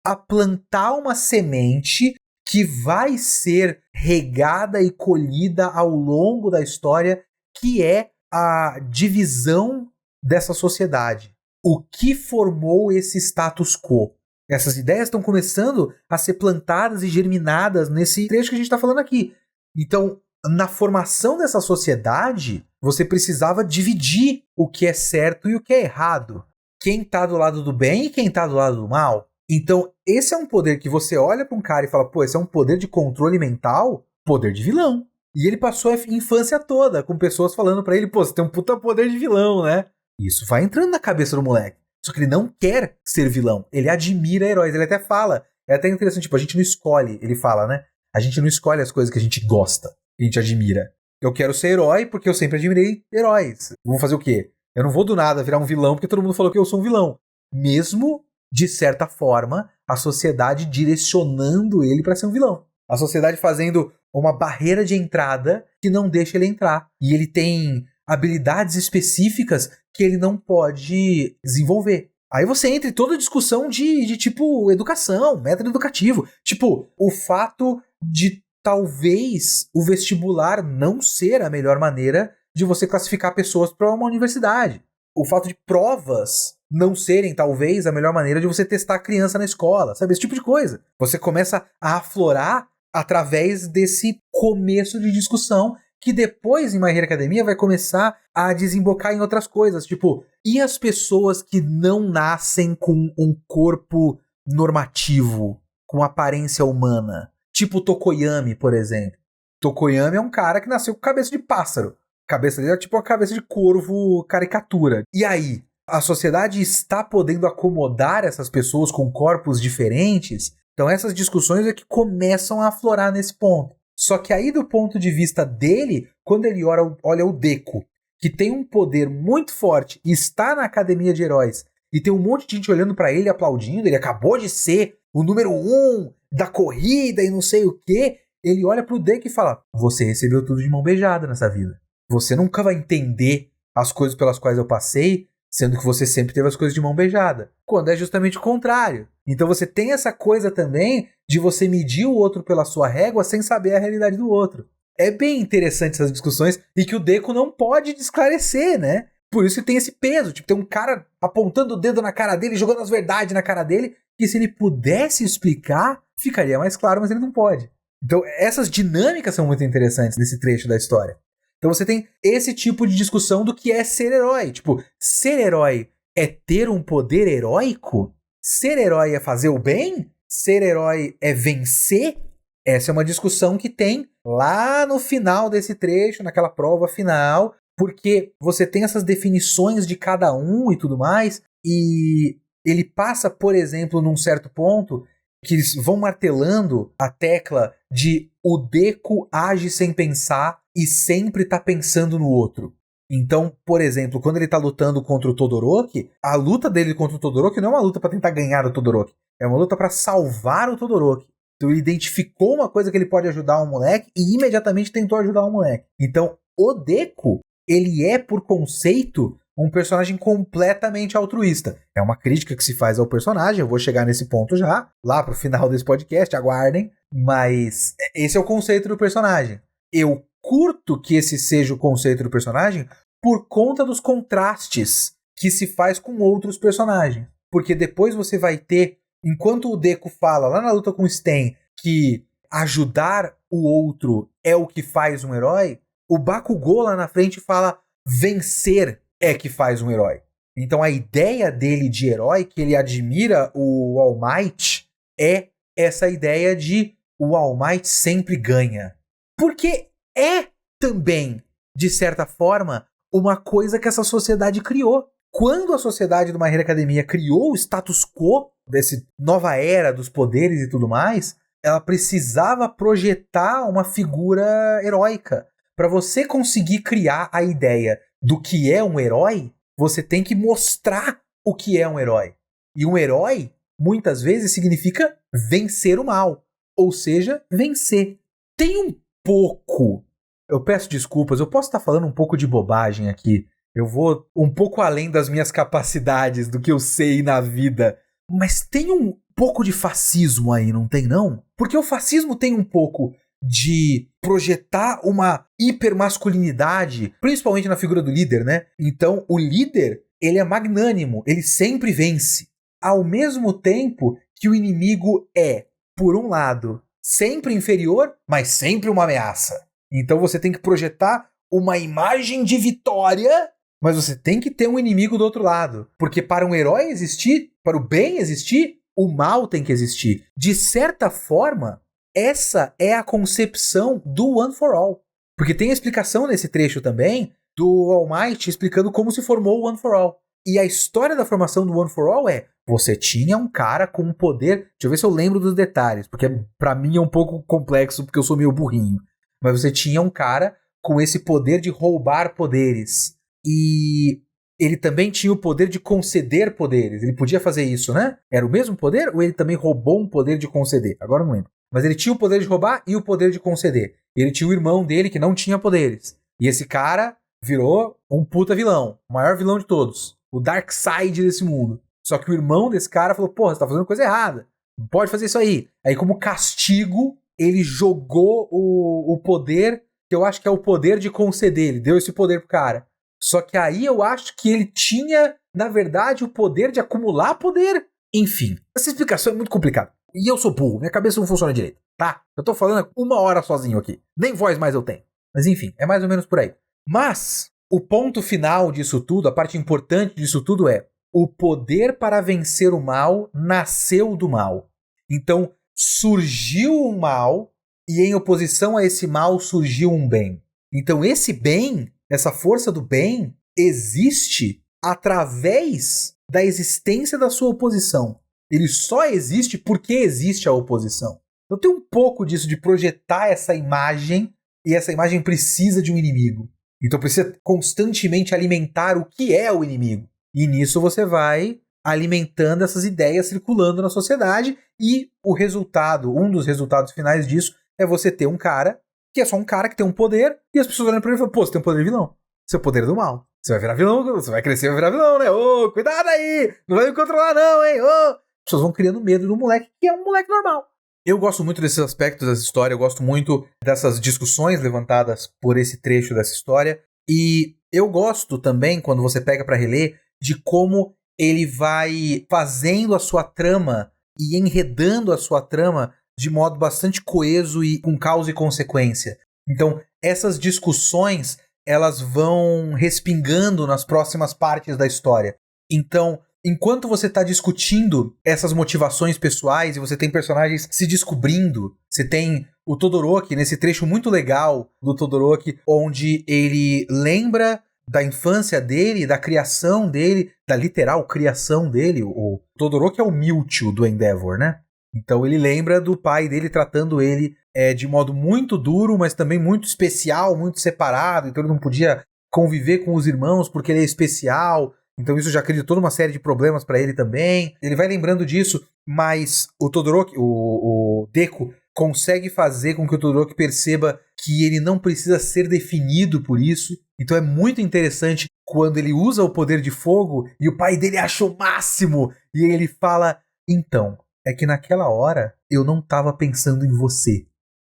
a plantar uma semente que vai ser regada e colhida ao longo da história, que é a divisão dessa sociedade. O que formou esse status quo? Essas ideias estão começando a ser plantadas e germinadas nesse trecho que a gente está falando aqui. Então, na formação dessa sociedade, você precisava dividir o que é certo e o que é errado. Quem está do lado do bem e quem está do lado do mal. Então, esse é um poder que você olha para um cara e fala, pô, esse é um poder de controle mental, poder de vilão. E ele passou a infância toda com pessoas falando para ele, pô, você tem um puta poder de vilão, né? Isso vai entrando na cabeça do moleque. Só que ele não quer ser vilão. Ele admira heróis. Ele até fala. É até interessante. Tipo, a gente não escolhe. Ele fala, né? A gente não escolhe as coisas que a gente gosta. Que a gente admira. Eu quero ser herói porque eu sempre admirei heróis. Vou fazer o quê? Eu não vou do nada virar um vilão porque todo mundo falou que eu sou um vilão. Mesmo, de certa forma, a sociedade direcionando ele para ser um vilão. A sociedade fazendo uma barreira de entrada que não deixa ele entrar. E ele tem habilidades específicas que ele não pode desenvolver. Aí você entra em toda a discussão de tipo, educação, método educativo. Tipo, o fato de talvez o vestibular não ser a melhor maneira de você classificar pessoas para uma universidade. O fato de provas não serem, talvez, a melhor maneira de você testar a criança na escola, sabe? Esse tipo de coisa. Você começa a aflorar através desse começo de discussão que depois, em My Hero Academia, vai começar a desembocar em outras coisas. Tipo, e as pessoas que não nascem com um corpo normativo, com aparência humana? Tipo Tokoyami, por exemplo. Tokoyami é um cara que nasceu com cabeça de pássaro. A cabeça dele é tipo uma cabeça de corvo caricatura. E aí? A sociedade está podendo acomodar essas pessoas com corpos diferentes? Então essas discussões é que começam a aflorar nesse ponto. Só que aí, do ponto de vista dele, quando ele olha o Deku, que tem um poder muito forte e está na academia de heróis, e tem um monte de gente olhando pra ele, aplaudindo, ele acabou de ser o número 1 da corrida e não sei o quê, ele olha pro Deku e fala, você recebeu tudo de mão beijada nessa vida. Você nunca vai entender as coisas pelas quais eu passei, sendo que você sempre teve as coisas de mão beijada. Quando é justamente o contrário. Então você tem essa coisa também de você medir o outro pela sua régua sem saber a realidade do outro. É bem interessante essas discussões e que o Deku não pode esclarecer, né? Por isso que tem esse peso. Tipo, tem um cara apontando o dedo na cara dele, jogando as verdades na cara dele, que se ele pudesse explicar, ficaria mais claro, mas ele não pode. Então essas dinâmicas são muito interessantes nesse trecho da história. Então você tem esse tipo de discussão do que é ser herói. Tipo, ser herói é ter um poder heróico? Ser herói é fazer o bem? Ser herói é vencer? Essa é uma discussão que tem lá no final desse trecho, naquela prova final, porque você tem essas definições de cada um e tudo mais, e ele passa, por exemplo, num certo ponto, que eles vão martelando a tecla de o Deku age sem pensar e sempre tá pensando no outro. Então, por exemplo, quando ele tá lutando contra o Todoroki, a luta dele contra o Todoroki não é uma luta pra tentar ganhar o Todoroki, é uma luta pra salvar o Todoroki. Então ele identificou uma coisa que ele pode ajudar um moleque e imediatamente tentou ajudar o moleque. Então, o Deku, ele é, por conceito, um personagem completamente altruísta. É uma crítica que se faz ao personagem, eu vou chegar nesse ponto já, lá pro final desse podcast, aguardem. Mas esse é o conceito do personagem. Eu curto que esse seja o conceito do personagem por conta dos contrastes que se faz com outros personagens. Porque depois você vai ter, enquanto o Deku fala lá na luta com o Sten que ajudar o outro é o que faz um herói, o Bakugou lá na frente fala vencer é que faz um herói. Então a ideia dele de herói, que ele admira o All Might, é essa ideia de o All Might sempre ganha. Porque é também, de certa forma, uma coisa que essa sociedade criou. Quando a sociedade do My Hero Academia criou o status quo dessa nova era dos poderes e tudo mais, ela precisava projetar uma figura heróica. Para você conseguir criar a ideia do que é um herói, você tem que mostrar o que é um herói. E um herói, muitas vezes, significa vencer o mal. Ou seja, vencer. Tem um pouco... Eu peço desculpas, eu posso estar falando um pouco de bobagem aqui. Eu vou um pouco além das minhas capacidades, do que eu sei na vida. Mas tem um pouco de fascismo aí, não tem não? Porque o fascismo tem um pouco de projetar uma hipermasculinidade, principalmente na figura do líder, né? Então, o líder, ele é magnânimo, ele sempre vence. Ao mesmo tempo que o inimigo é, por um lado, sempre inferior, mas sempre uma ameaça. Então você tem que projetar uma imagem de vitória, mas você tem que ter um inimigo do outro lado. Porque para um herói existir, para o bem existir, o mal tem que existir. De certa forma, essa é a concepção do One for All. Porque tem a explicação nesse trecho também do All Might explicando como se formou o One for All. E a história da formação do One for All é: você tinha um cara com um poder... Deixa eu ver se eu lembro dos detalhes, porque pra mim é um pouco complexo, porque eu sou meio burrinho. Mas você tinha um cara com esse poder de roubar poderes. E ele também tinha o poder de conceder poderes. Ele podia fazer isso, né? Era o mesmo poder ou ele também roubou um poder de conceder? Agora eu não lembro. Mas ele tinha o poder de roubar e o poder de conceder. E ele tinha o irmão dele que não tinha poderes. E esse cara virou um puta vilão. O maior vilão de todos. O Darkseid desse mundo. Só que o irmão desse cara falou: porra, você tá fazendo coisa errada. Não pode fazer isso aí. Aí, como castigo, ele jogou o poder, que eu acho que é o poder de conceder. Ele deu esse poder pro cara. Só que aí eu acho que ele tinha, na verdade, o poder de acumular poder. Enfim, essa explicação é muito complicada. E eu sou burro, minha cabeça não funciona direito, tá? Eu tô falando 1 hora sozinho aqui. Nem voz mais eu tenho. Mas enfim, é mais ou menos por aí. Mas o ponto final disso tudo, a parte importante disso tudo é: o poder para vencer o mal nasceu do mal. Então, surgiu um mal e em oposição a esse mal surgiu um bem. Então, esse bem, essa força do bem, existe através da existência da sua oposição. Ele só existe porque existe a oposição. Então tem um pouco disso de projetar essa imagem, e essa imagem precisa de um inimigo. Então precisa constantemente alimentar o que é o inimigo. E nisso você vai alimentando essas ideias circulando na sociedade, e o resultado, um dos resultados finais disso, é você ter um cara que é só um cara que tem um poder, e as pessoas olham pra ele e falam: pô, você tem um poder de vilão. Seu poder é do mal. Você vai virar vilão, você vai crescer e vai virar vilão, né? Ô, cuidado aí! Não vai me controlar não, hein? Ô! As pessoas vão criando medo do moleque, que é um moleque normal. Eu gosto muito desses aspectos dessa história, eu gosto muito dessas discussões levantadas por esse trecho dessa história, e eu gosto também, quando você pega pra reler, de como ele vai fazendo a sua trama e enredando a sua trama de modo bastante coeso e com causa e consequência. Então, essas discussões, elas vão respingando nas próximas partes da história. Então, enquanto você está discutindo essas motivações pessoais e você tem personagens se descobrindo, você tem o Todoroki nesse trecho muito legal do Todoroki, onde ele lembra da infância dele, da criação dele, da literal criação dele. O Todoroki é o Mewtwo do Endeavor, né? Então ele lembra do pai dele tratando ele de modo muito duro, mas também muito especial, muito separado. Então ele não podia conviver com os irmãos porque ele é especial. Então isso já criou toda uma série de problemas para ele também. Ele vai lembrando disso, mas o Todoroki, o Deku, consegue fazer com que o Todoroki perceba que ele não precisa ser definido por isso. Então é muito interessante quando ele usa o poder de fogo e o pai dele acha o máximo. E ele fala: então, é que naquela hora eu não estava pensando em você.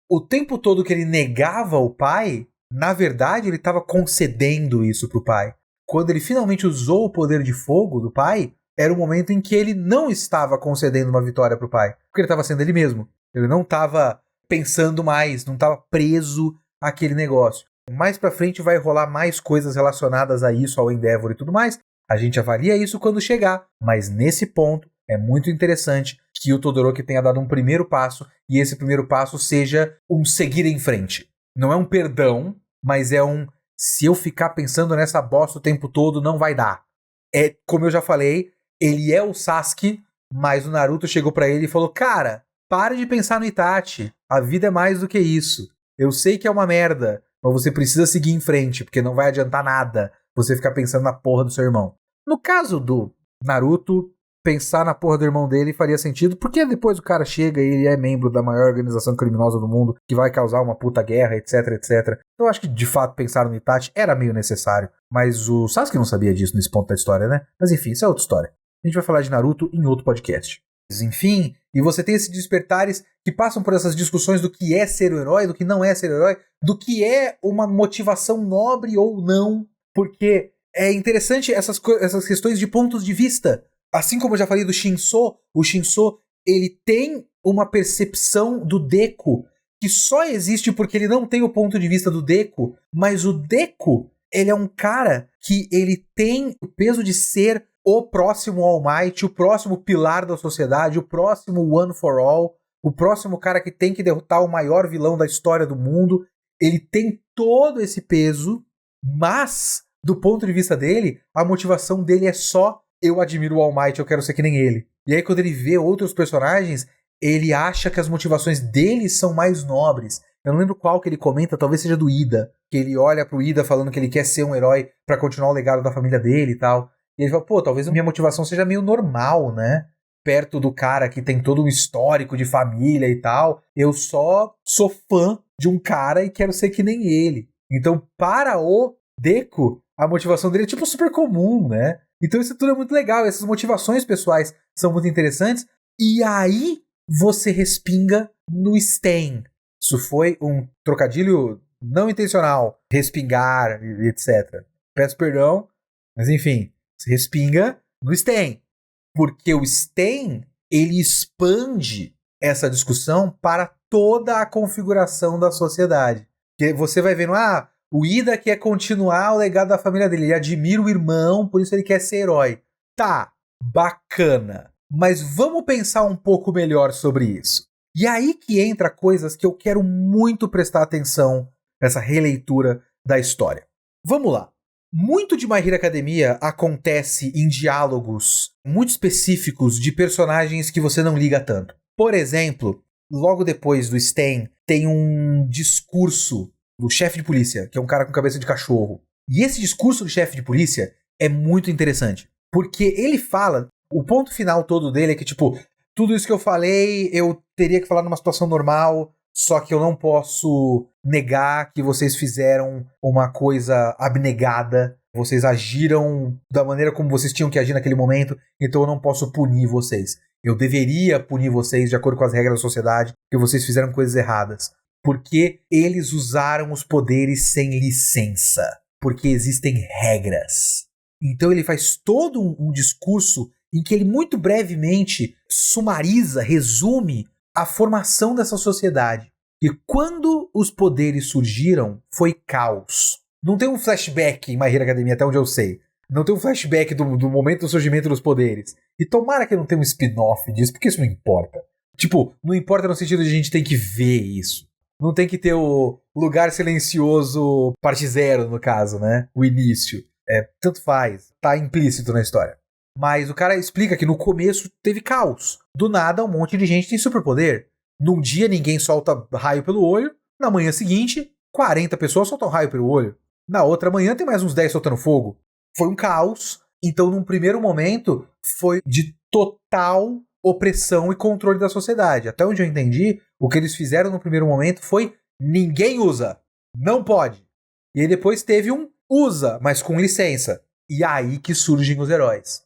O tempo todo que ele negava o pai, na verdade ele estava concedendo isso pro pai. Quando ele finalmente usou o poder de fogo do pai, era o momento em que ele não estava concedendo uma vitória pro pai. Porque ele estava sendo ele mesmo. Ele não estava pensando mais, não estava preso àquele negócio. Mais pra frente vai rolar mais coisas relacionadas a isso, ao Endeavor e tudo mais. A gente avalia isso quando chegar. Mas nesse ponto, é muito interessante que o Todoroki tenha dado um primeiro passo, e esse primeiro passo seja um seguir em frente. Não é um perdão, mas é um: se eu ficar pensando nessa bosta o tempo todo, não vai dar. É, como eu já falei, ele é o Sasuke, mas o Naruto chegou pra ele e falou: cara, Pare de pensar no Itachi. A vida é mais do que isso. Eu sei que é uma merda, mas você precisa seguir em frente, porque não vai adiantar nada você ficar pensando na porra do seu irmão. No caso do Naruto, pensar na porra do irmão dele faria sentido, porque depois o cara chega e ele é membro da maior organização criminosa do mundo, que vai causar uma puta guerra, etc, etc. Eu acho que, de fato, pensar no Itachi era meio necessário, mas o Sasuke não sabia disso nesse ponto da história, né? Mas enfim, isso é outra história. A gente vai falar de Naruto em outro podcast. Enfim, e você tem esses despertares que passam por essas discussões do que é ser o herói, do que não é ser o herói, do que é uma motivação nobre ou não, porque é interessante essas questões de pontos de vista. Assim como eu já falei do Shinso, o Shinso, ele tem uma percepção do Deku que só existe porque ele não tem o ponto de vista do Deku, mas o Deku, ele é um cara que ele tem o peso de ser o próximo All Might, o próximo pilar da sociedade, o próximo One for All, o próximo cara que tem que derrotar o maior vilão da história do mundo. Ele tem todo esse peso, mas, do ponto de vista dele, a motivação dele é só: eu admiro o All Might, eu quero ser que nem ele. E aí, quando ele vê outros personagens, ele acha que as motivações dele são mais nobres. Eu não lembro qual que ele comenta, talvez seja do Ida, que ele olha pro Ida falando que ele quer ser um herói pra continuar o legado da família dele e tal. E ele fala, pô, talvez a minha motivação seja meio normal, né? Perto do cara que tem todo um histórico de família e tal, eu só sou fã de um cara e quero ser que nem ele. Então, para o Deku, a motivação dele é tipo super comum, né? Então isso tudo é muito legal, essas motivações pessoais são muito interessantes. E aí você respinga no Stain. Isso foi um trocadilho não intencional, respingar, etc. Peço perdão, mas enfim, você respinga no Stain. Porque o Stain, ele expande essa discussão para toda a configuração da sociedade. Porque você vai vendo, o Ida quer continuar o legado da família dele, ele admira o irmão, por isso ele quer ser herói. Tá, bacana. Mas vamos pensar um pouco melhor sobre isso. E aí que entra coisas que eu quero muito prestar atenção nessa releitura da história. Vamos lá. Muito de My Hero Academia acontece em diálogos muito específicos de personagens que você não liga tanto. Por exemplo, logo depois do Stain, tem um discurso do chefe de polícia, que é um cara com cabeça de cachorro. E esse discurso do chefe de polícia é muito interessante, porque ele fala, o ponto final todo dele é que, tipo, tudo isso que eu falei, eu teria que falar numa situação normal, só que eu não posso negar que vocês fizeram uma coisa abnegada, vocês agiram da maneira como vocês tinham que agir naquele momento, então eu não posso punir vocês. Eu deveria punir vocês de acordo com as regras da sociedade, porque vocês fizeram coisas erradas. Porque eles usaram os poderes sem licença. Porque existem regras. Então ele faz todo um discurso em que ele muito brevemente sumariza, resume a formação dessa sociedade. E quando os poderes surgiram, foi caos. Não tem um flashback em My Hero Academia, até onde eu sei. Não tem um flashback do momento do surgimento dos poderes. E tomara que não tenha um spin-off disso, porque isso não importa. Tipo, não importa no sentido de a gente tem que ver isso. Não tem que ter o lugar silencioso parte 0, no caso, né? O início. Tanto faz. Tá implícito na história. Mas o cara explica que no começo teve caos. Do nada, um monte de gente tem superpoder. Num dia, ninguém solta raio pelo olho. Na manhã seguinte, 40 pessoas soltam raio pelo olho. Na outra manhã, tem mais uns 10 soltando fogo. Foi um caos. Então, num primeiro momento, foi de total opressão e controle da sociedade. Até onde eu entendi, o que eles fizeram no primeiro momento foi: ninguém usa, não pode. E aí depois teve um usa, mas com licença. E aí que surgem os heróis.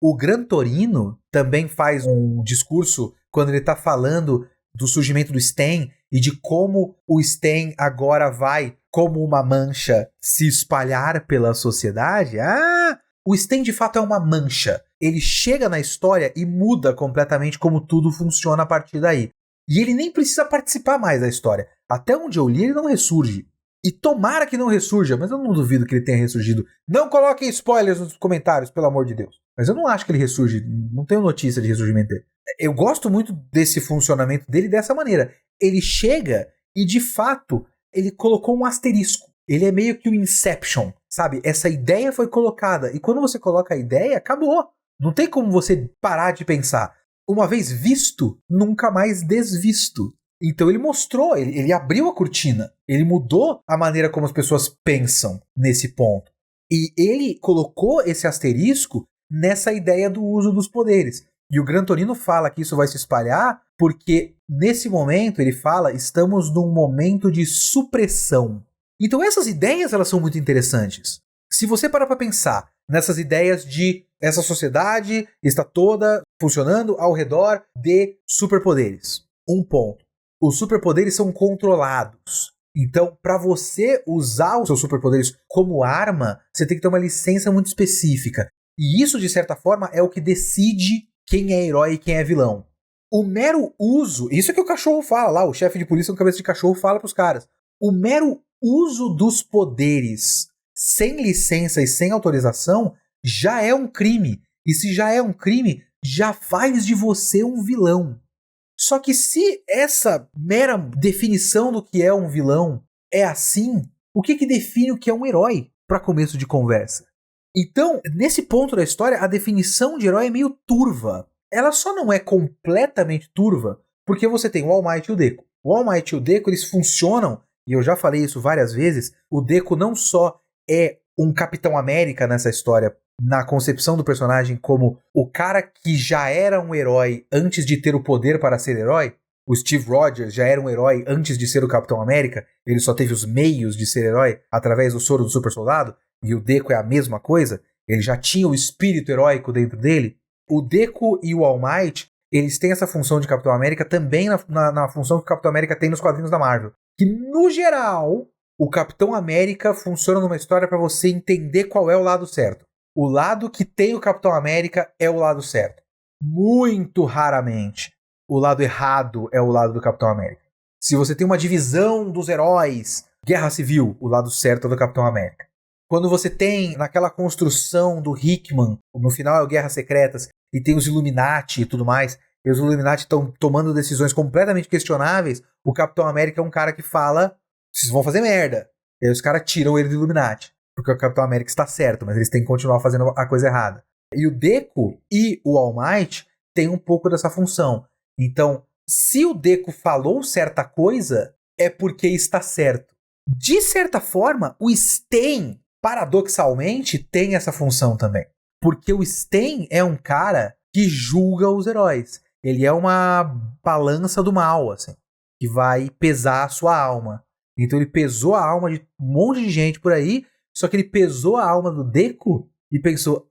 O Gran Torino também faz um discurso quando ele tá falando do surgimento do Stain e de como o Stain agora vai, como uma mancha, se espalhar pela sociedade. O Stain de fato é uma mancha. Ele chega na história e muda completamente como tudo funciona a partir daí. E ele nem precisa participar mais da história. Até onde eu li, ele não ressurge. E tomara que não ressurja, mas eu não duvido que ele tenha ressurgido. Não coloquem spoilers nos comentários, pelo amor de Deus. Mas eu não acho que ele ressurge, não tenho notícia de ressurgimento dele. Eu gosto muito desse funcionamento dele dessa maneira. Ele chega e, de fato, ele colocou um asterisco. Ele é meio que o Inception, sabe? Essa ideia foi colocada. E quando você coloca a ideia, acabou. Não tem como você parar de pensar. uma vez visto, nunca mais desvisto. Então ele mostrou, ele abriu a cortina, ele mudou a maneira como as pessoas pensam nesse ponto. E ele colocou esse asterisco nessa ideia do uso dos poderes. E o Gran Torino fala que isso vai se espalhar porque, nesse momento, ele fala, estamos num momento de supressão. Então essas ideias, elas são muito interessantes. Se você parar para pensar nessas ideias de essa sociedade está toda funcionando ao redor de superpoderes. Um ponto. Os superpoderes são controlados. Então, para você usar os seus superpoderes como arma, você tem que ter uma licença muito específica. E isso, de certa forma, é o que decide quem é herói e quem é vilão. O mero uso, isso é que o cachorro fala lá, o chefe de polícia com cabeça de cachorro fala pros caras. O mero uso dos poderes sem licença e sem autorização já é um crime. E se já é um crime, já faz de você um vilão. Só que se essa mera definição do que é um vilão é assim, o que define o que é um herói para começo de conversa? Então, nesse ponto da história, a definição de herói é meio turva. Ela só não é completamente turva porque você tem o All Might e o Deco. O All Might e o Deco, eles funcionam, e eu já falei isso várias vezes, o Deco não só é um Capitão América nessa história, na concepção do personagem como o cara que já era um herói antes de ter o poder para ser herói. O Steve Rogers já era um herói antes de ser o Capitão América, ele só teve os meios de ser herói através do soro do super soldado, e o Deco é a mesma coisa, ele já tinha o espírito heróico dentro dele. O Deco e o All Might, eles têm essa função de Capitão América também na função que o Capitão América tem nos quadrinhos da Marvel. Que, no geral, o Capitão América funciona numa história para você entender qual é o lado certo. O lado que tem o Capitão América é o lado certo. Muito raramente, o lado errado é o lado do Capitão América. Se você tem uma divisão dos heróis, Guerra Civil, o lado certo é do Capitão América. Quando você tem, naquela construção do Hickman, no final é o Guerras Secretas, e tem os Illuminati e tudo mais, e os Illuminati estão tomando decisões completamente questionáveis, o Capitão América é um cara que fala, vocês vão fazer merda. E aí os caras tiram ele do Illuminati. Porque o Capitão América está certo, mas eles têm que continuar fazendo a coisa errada. E o Deco e o All Might têm um pouco dessa função. Então, se o Deco falou certa coisa, é porque está certo. De certa forma, o Stain, paradoxalmente, tem essa função também. Porque o Stain é um cara que julga os heróis. Ele é uma balança do mal, assim, que vai pesar a sua alma. Então ele pesou a alma de um monte de gente por aí, só que ele pesou a alma do Deco e pensou,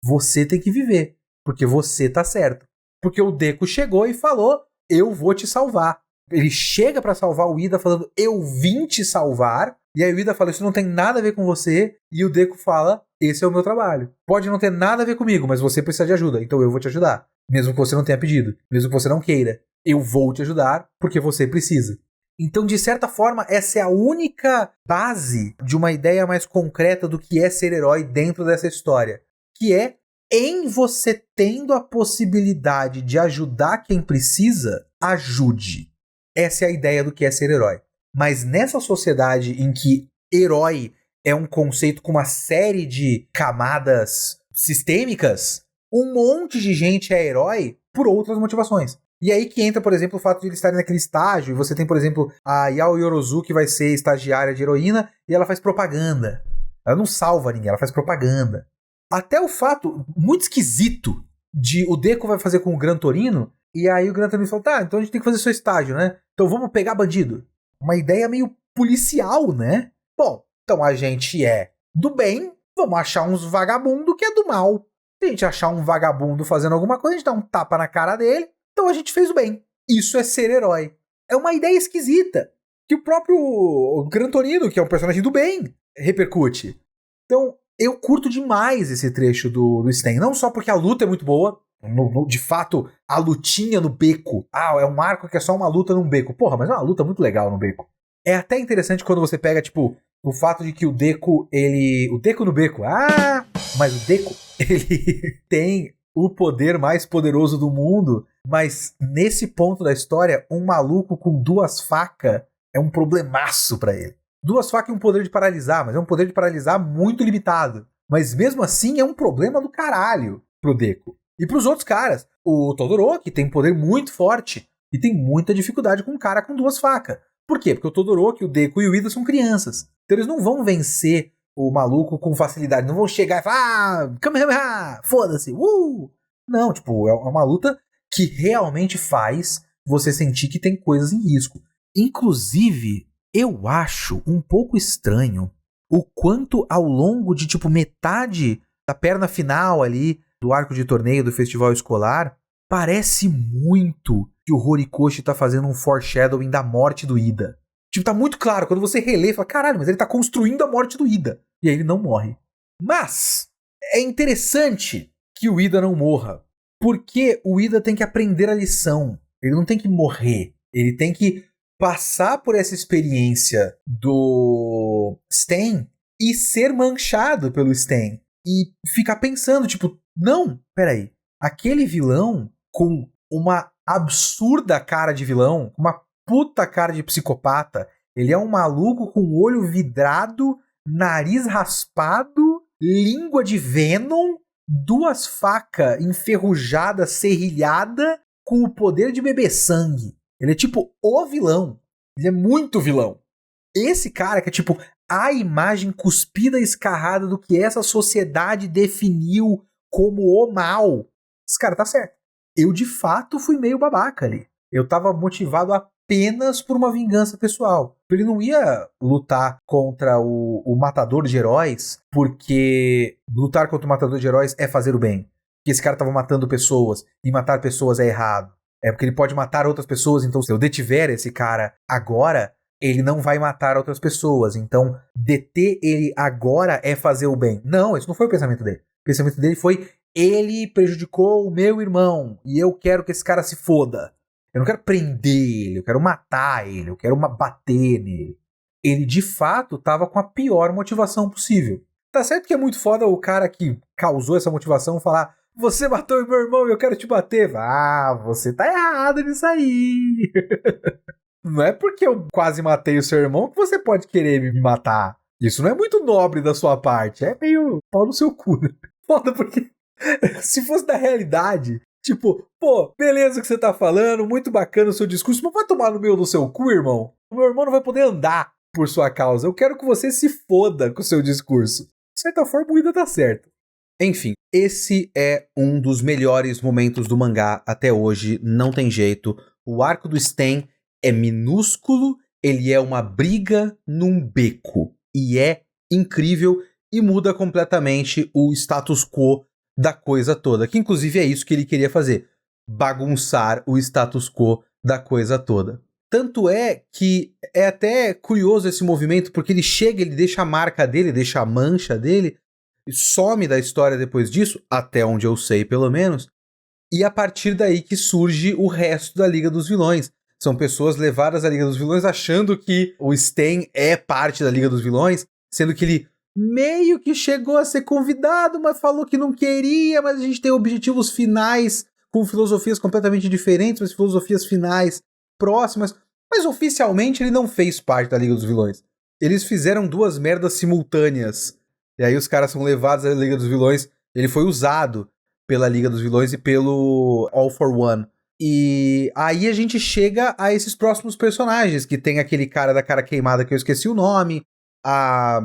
você tem que viver, porque você tá certo. Porque o Deco chegou e falou, eu vou te salvar. Ele chega pra salvar o Ida falando, eu vim te salvar. E aí o Ida fala, isso não tem nada a ver com você. E o Deco fala, esse é o meu trabalho. Pode não ter nada a ver comigo, mas você precisa de ajuda, então eu vou te ajudar. Mesmo que você não tenha pedido, mesmo que você não queira. Eu vou te ajudar porque você precisa. Então, de certa forma, essa é a única base de uma ideia mais concreta do que é ser herói dentro dessa história. Que é, em você tendo a possibilidade de ajudar quem precisa, ajude. Essa é a ideia do que é ser herói. Mas nessa sociedade em que herói é um conceito com uma série de camadas sistêmicas, um monte de gente é herói por outras motivações. E aí que entra, por exemplo, o fato de eles estarem naquele estágio, e você tem, por exemplo, a Yao Yorozu, que vai ser estagiária de heroína, e ela faz propaganda. Ela não salva ninguém, ela faz propaganda. Até o fato muito esquisito de o Deco vai fazer com o Gran Torino, e aí o Gran Torino fala, tá, então a gente tem que fazer seu estágio, né? Então vamos pegar bandido. Uma ideia meio policial, né? Bom, então a gente é do bem, vamos achar uns vagabundo que é do mal. Se a gente achar um vagabundo fazendo alguma coisa, a gente dá um tapa na cara dele, então a gente fez o bem. Isso é ser herói. É uma ideia esquisita, que o próprio Gran Torino, que é um personagem do bem, repercute. Então, eu curto demais esse trecho do Stain. Não só porque a luta é muito boa, de fato, a lutinha no beco. É um arco que é só uma luta num beco. Porra, mas é uma luta muito legal no beco. É até interessante quando você pega, tipo, o fato de que o Deco, o Deco no beco. Mas o Deco, ele tem o poder mais poderoso do mundo, mas nesse ponto da história, um maluco com 2 facas é um problemaço pra ele. 2 facas é um poder de paralisar, mas é um poder de paralisar muito limitado. Mas mesmo assim é um problema do caralho pro Deco. E pros outros caras, o Todoroki tem um poder muito forte e tem muita dificuldade com um cara com 2 facas. Por quê? Porque o Todoroki, o Deku e o Ida são crianças. Então eles não vão vencer o maluco com facilidade. Não vão chegar e falar, Kamehameha, foda-se, Não, tipo, é uma luta que realmente faz você sentir que tem coisas em risco. Inclusive, eu acho um pouco estranho o quanto ao longo de, tipo, metade da perna final ali do arco de torneio do festival escolar, parece muito que o Horikoshi tá fazendo um foreshadowing da morte do Ida. Tipo, tá muito claro, quando você relê, fala, caralho, mas ele tá construindo a morte do Ida. E aí ele não morre. Mas, é interessante que o Ida não morra, porque o Ida tem que aprender a lição. Ele não tem que morrer. Ele tem que passar por essa experiência do Stain e ser manchado pelo Stain. E ficar pensando, tipo, não, peraí. Aquele vilão com uma absurda cara de vilão, uma puta cara de psicopata, ele é um maluco com o olho vidrado, nariz raspado, língua de Venom, 2 facas enferrujadas, serrilhada, com o poder de beber sangue. Ele é tipo o vilão. Ele é muito vilão. Esse cara que é tipo a imagem cuspida e escarrada do que essa sociedade definiu como o mal. Esse cara tá certo. Eu, de fato, fui meio babaca ali. Eu tava motivado apenas por uma vingança pessoal. Ele não ia lutar contra o matador de heróis, porque lutar contra o matador de heróis é fazer o bem. Porque esse cara tava matando pessoas, e matar pessoas é errado. É porque ele pode matar outras pessoas, então se eu detiver esse cara agora, ele não vai matar outras pessoas. Então, deter ele agora é fazer o bem. Não, esse não foi o pensamento dele. O pensamento dele foi, ele prejudicou o meu irmão, e eu quero que esse cara se foda. Eu não quero prender ele, eu quero matar ele, eu quero bater nele. Ele, de fato, tava com a pior motivação possível. Tá certo que é muito foda o cara que causou essa motivação falar, você matou meu irmão e eu quero te bater. Ah, você tá errado nisso aí. Não é porque eu quase matei o seu irmão que você pode querer me matar. Isso não é muito nobre da sua parte. É meio pau no seu cu. Foda, porque se fosse da realidade, tipo, pô, beleza o que você tá falando, muito bacana o seu discurso, mas vai tomar no meio do seu cu, irmão? O meu irmão não vai poder andar por sua causa. Eu quero que você se foda com o seu discurso. De certa forma, o Ida tá certo. Enfim, esse é um dos melhores momentos do mangá até hoje, não tem jeito. O arco do Stain é minúsculo, ele é uma briga num beco. E é incrível e muda completamente o status quo da coisa toda. Que inclusive é isso que ele queria fazer. Bagunçar o status quo da coisa toda. Tanto é que é até curioso esse movimento, porque ele chega, ele deixa a marca dele, deixa a mancha dele, some da história depois disso, até onde eu sei pelo menos, e a partir daí que surge o resto da Liga dos Vilões. São pessoas levadas à Liga dos Vilões achando que o Stain é parte da Liga dos Vilões, sendo que ele meio que chegou a ser convidado, mas falou que não queria, mas a gente tem objetivos finais com filosofias completamente diferentes, mas filosofias finais próximas, mas oficialmente ele não fez parte da Liga dos Vilões. Eles fizeram 2 merdas simultâneas. E aí os caras são levados à Liga dos Vilões. Ele foi usado pela Liga dos Vilões e pelo All for One. E aí a gente chega a esses próximos personagens, que tem aquele cara da cara queimada que eu esqueci o nome, a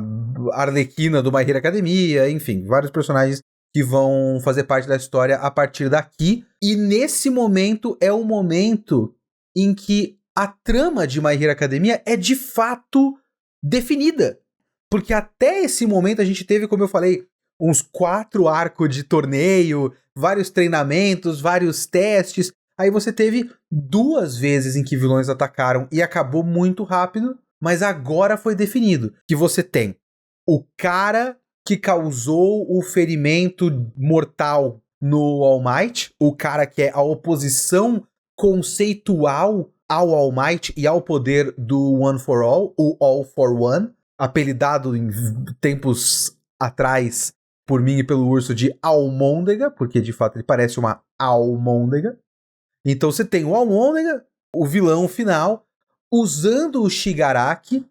Arlequina do My Hero Academia, enfim, vários personagens que vão fazer parte da história a partir daqui. E nesse momento é o momento em que a trama de My Hero Academia é de fato definida. Porque até esse momento a gente teve, como eu falei, uns 4 arcos de torneio, vários treinamentos, vários testes. Aí você teve 2 vezes em que vilões atacaram e acabou muito rápido, mas agora foi definido que você tem o cara que causou o ferimento mortal no All Might, o cara que é a oposição conceitual ao All Might e ao poder do One for All, o All for One, apelidado em tempos atrás por mim e pelo urso de Almôndega, porque de fato ele parece uma almôndega. Então você tem o Almôndega, o vilão final, usando o Shigaraki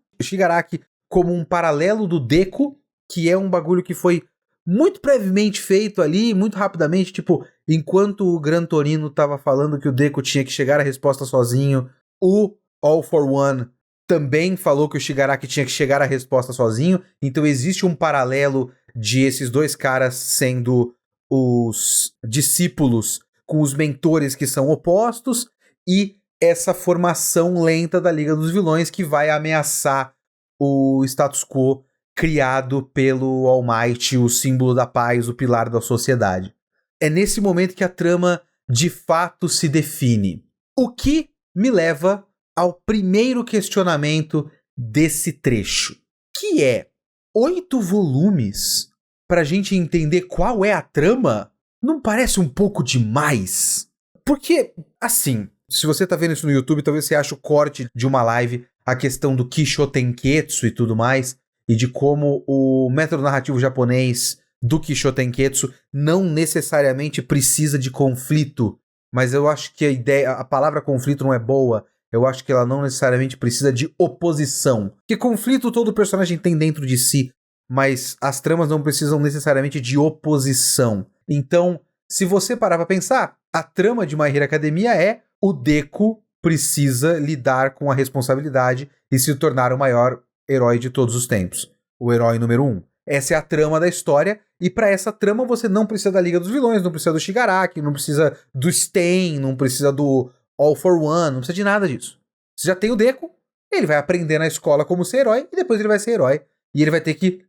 como um paralelo do Deku, que é um bagulho que foi muito brevemente feito ali, muito rapidamente, tipo, enquanto o Gran Torino tava falando que o Deku tinha que chegar à resposta sozinho, o All for One também falou que o Shigaraki tinha que chegar à resposta sozinho, então existe um paralelo de esses dois caras sendo os discípulos com os mentores que são opostos, e essa formação lenta da Liga dos Vilões que vai ameaçar o status quo criado pelo All Might, o símbolo da paz, o pilar da sociedade. É nesse momento que a trama de fato se define. O que me leva ao primeiro questionamento desse trecho, que é 8 volumes pra gente entender qual é a trama? Não parece um pouco demais? Porque, assim, se você tá vendo isso no YouTube, talvez você ache o corte de uma live, a questão do Kisho Tenketsu e tudo mais, e de como o método narrativo japonês do Kisho Tenketsu não necessariamente precisa de conflito, mas eu acho que a palavra conflito não é boa, eu acho que ela não necessariamente precisa de oposição. Porque conflito todo personagem tem dentro de si, mas as tramas não precisam necessariamente de oposição. Então, se você parar pra pensar, a trama de My Hero Academia é o Deku precisa lidar com a responsabilidade e se tornar o maior herói de todos os tempos. O herói número 1. Essa é a trama da história, e pra essa trama você não precisa da Liga dos Vilões, não precisa do Shigaraki, não precisa do Stain, não precisa do All for One, não precisa de nada disso. Você já tem o Deku, ele vai aprender na escola como ser herói, e depois ele vai ser herói, e ele vai ter que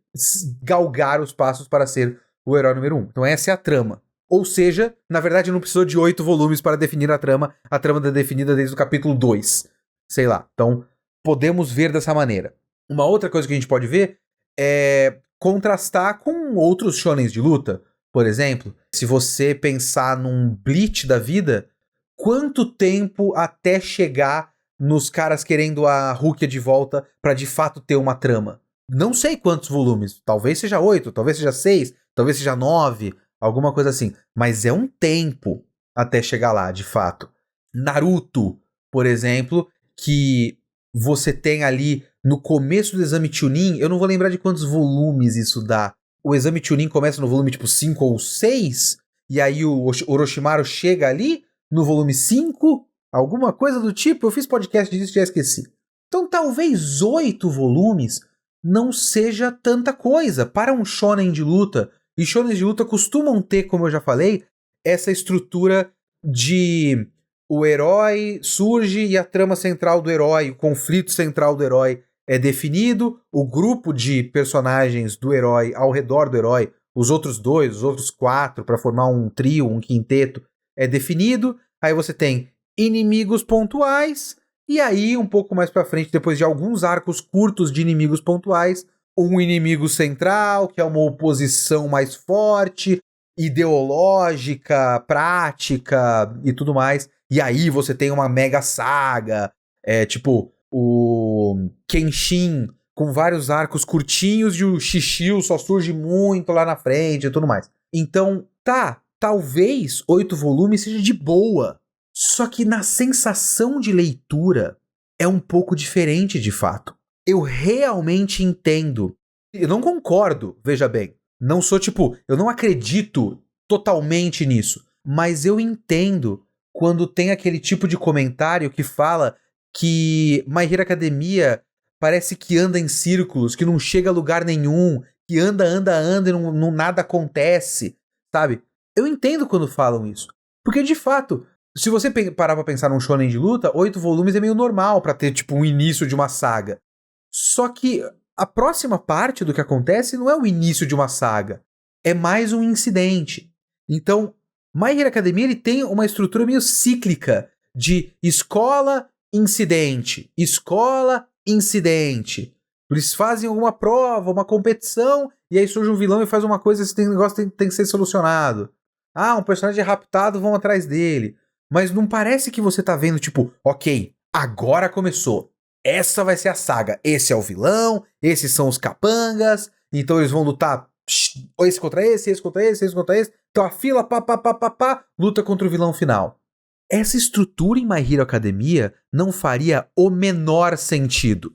galgar os passos para ser o herói número 1. Então essa é a trama. Ou seja, na verdade não precisou de 8 volumes para definir a trama é definida desde o capítulo 2. Sei lá, então podemos ver dessa maneira. Uma outra coisa que a gente pode ver é contrastar com outros shonens de luta. Por exemplo, se você pensar num Bleach da vida, quanto tempo até chegar nos caras querendo a Rukia de volta pra de fato ter uma trama? Não sei quantos volumes, talvez seja 8, talvez seja 6, talvez seja 9, alguma coisa assim. Mas é um tempo até chegar lá, de fato. Naruto, por exemplo, que você tem ali no começo do Exame Chunin, eu não vou lembrar de quantos volumes isso dá. O Exame Chunin começa no volume tipo 5 ou 6, e aí o Orochimaru chega ali no volume 5, alguma coisa do tipo. Eu fiz podcast disso e já esqueci. Então talvez 8 volumes não seja tanta coisa para um shonen de luta. E shonens de luta costumam ter, como eu já falei, essa estrutura de o herói surge e a trama central do herói, o conflito central do herói é definido, o grupo de personagens do herói ao redor do herói, os outros 2, os outros 4, para formar um trio, um quinteto, é definido. Aí você tem inimigos pontuais, e aí um pouco mais pra frente, depois de alguns arcos curtos de inimigos pontuais, um inimigo central, que é uma oposição mais forte, ideológica, prática e tudo mais. E aí você tem uma mega saga, tipo o Kenshin, com vários arcos curtinhos, e o Shishio só surge muito lá na frente e tudo mais. Então, talvez 8 volumes seja de boa, só que na sensação de leitura é um pouco diferente de fato. Eu realmente entendo. Eu não concordo, veja bem. Não sou eu não acredito totalmente nisso, mas eu entendo quando tem aquele tipo de comentário que fala que My Hero Academia parece que anda em círculos, que não chega a lugar nenhum, que anda e não nada acontece, sabe? Eu entendo quando falam isso. Porque, de fato, se você parar pra pensar num shonen de luta, 8 volumes é meio normal pra ter, um início de uma saga. Só que a próxima parte do que acontece não é o início de uma saga. É mais um incidente. Então, My Hero Academia ele tem uma estrutura meio cíclica de escola, incidente, escola, incidente. Eles fazem alguma prova, uma competição, e aí surge um vilão e faz uma coisa, esse negócio tem que ser solucionado. Ah, um personagem é raptado, vão atrás dele. Mas não parece que você tá vendo, ok, agora começou. Essa vai ser a saga. Esse é o vilão, esses são os capangas, então eles vão lutar esse contra esse contra esse contra esse. Então a fila, luta contra o vilão final. Essa estrutura em My Hero Academia não faria o menor sentido.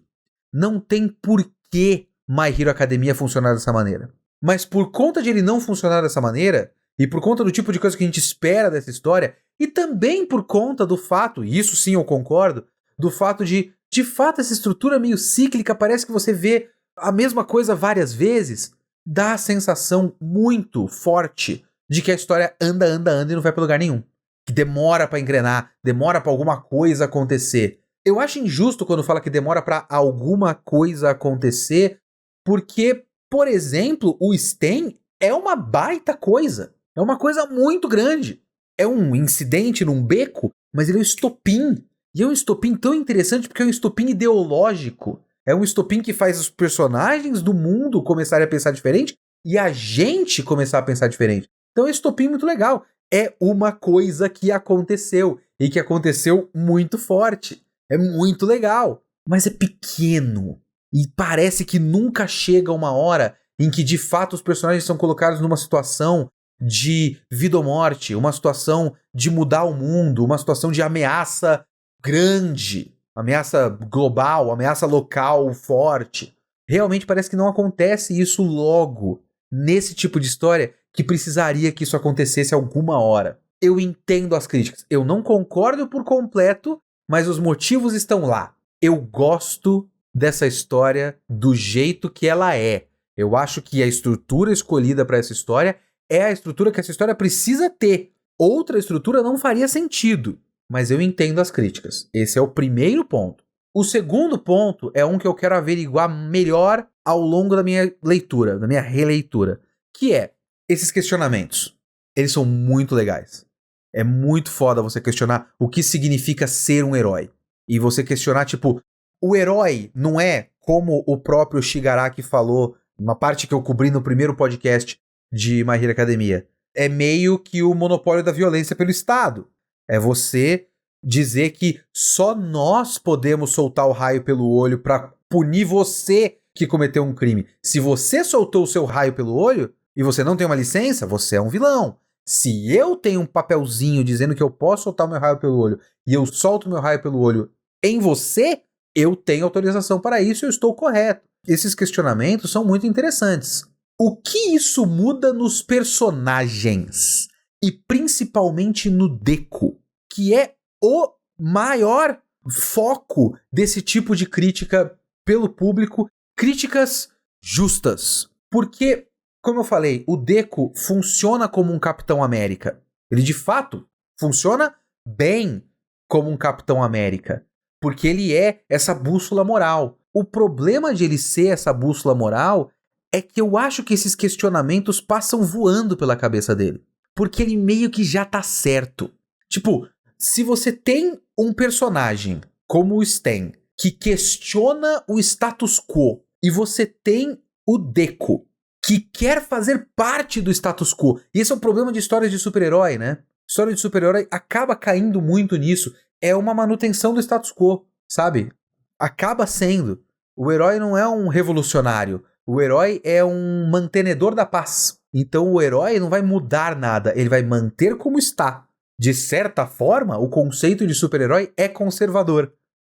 Não tem por que My Hero Academia funcionar dessa maneira. Mas por conta de ele não funcionar dessa maneira, e por conta do tipo de coisa que a gente espera dessa história, e também por conta do fato, e isso sim eu concordo, do fato de fato, essa estrutura meio cíclica, parece que você vê a mesma coisa várias vezes, dá a sensação muito forte de que a história anda e não vai pra lugar nenhum. Que demora pra engrenar, demora pra alguma coisa acontecer. Eu acho injusto quando fala que demora pra alguma coisa acontecer, porque, por exemplo, o Sten é uma baita coisa. É uma coisa muito grande. É um incidente num beco, mas ele é um estopim. E é um estopim tão interessante porque é um estopim ideológico. É um estopim que faz os personagens do mundo começarem a pensar diferente e a gente começar a pensar diferente. Então é um estopim muito legal. É uma coisa que aconteceu e que aconteceu muito forte. É muito legal, mas é pequeno. E parece que nunca chega uma hora em que de fato os personagens são colocados numa situação de vida ou morte, uma situação de mudar o mundo, uma situação de ameaça grande, ameaça global, ameaça local forte. Realmente parece que não acontece isso logo nesse tipo de história que precisaria que isso acontecesse alguma hora. Eu entendo as críticas, eu não concordo por completo, mas os motivos estão lá. Eu gosto dessa história do jeito que ela é. Eu acho que a estrutura escolhida para essa história é a estrutura que essa história precisa ter. Outra estrutura não faria sentido. Mas eu entendo as críticas. Esse é o primeiro ponto. O segundo ponto é um que eu quero averiguar melhor ao longo da minha leitura, da minha releitura, que é esses questionamentos. Eles são muito legais. É muito foda você questionar o que significa ser um herói. E você questionar, tipo, o herói não é, como o próprio Shigaraki falou, uma parte que eu cobri no primeiro podcast de My Hero Academia, é meio que o monopólio da violência pelo Estado. É você dizer que só nós podemos soltar o raio pelo olho pra punir você que cometeu um crime. Se você soltou o seu raio pelo olho e você não tem uma licença, você é um vilão. Se eu tenho um papelzinho dizendo que eu posso soltar o meu raio pelo olho e eu solto o meu raio pelo olho em você, eu tenho autorização para isso e eu estou correto. Esses questionamentos são muito interessantes. O que isso muda nos personagens? E principalmente no Deku, que é o maior foco desse tipo de crítica pelo público, críticas justas. Porque, como eu falei, o Deku funciona como um Capitão América. Ele, de fato, funciona bem como um Capitão América, porque ele é essa bússola moral. O problema de ele ser essa bússola moral é que eu acho que esses questionamentos passam voando pela cabeça dele. Porque ele meio que já tá certo. Tipo, se você tem um personagem como o Sten, que questiona o status quo, e você tem o Deku, que quer fazer parte do status quo, e esse é o problema de histórias de super-herói, né? História de super-herói acaba caindo muito nisso. É uma manutenção do status quo, sabe? Acaba sendo. O herói não é um revolucionário. O herói é um mantenedor da paz. Então o herói não vai mudar nada, ele vai manter como está. De certa forma, o conceito de super-herói é conservador.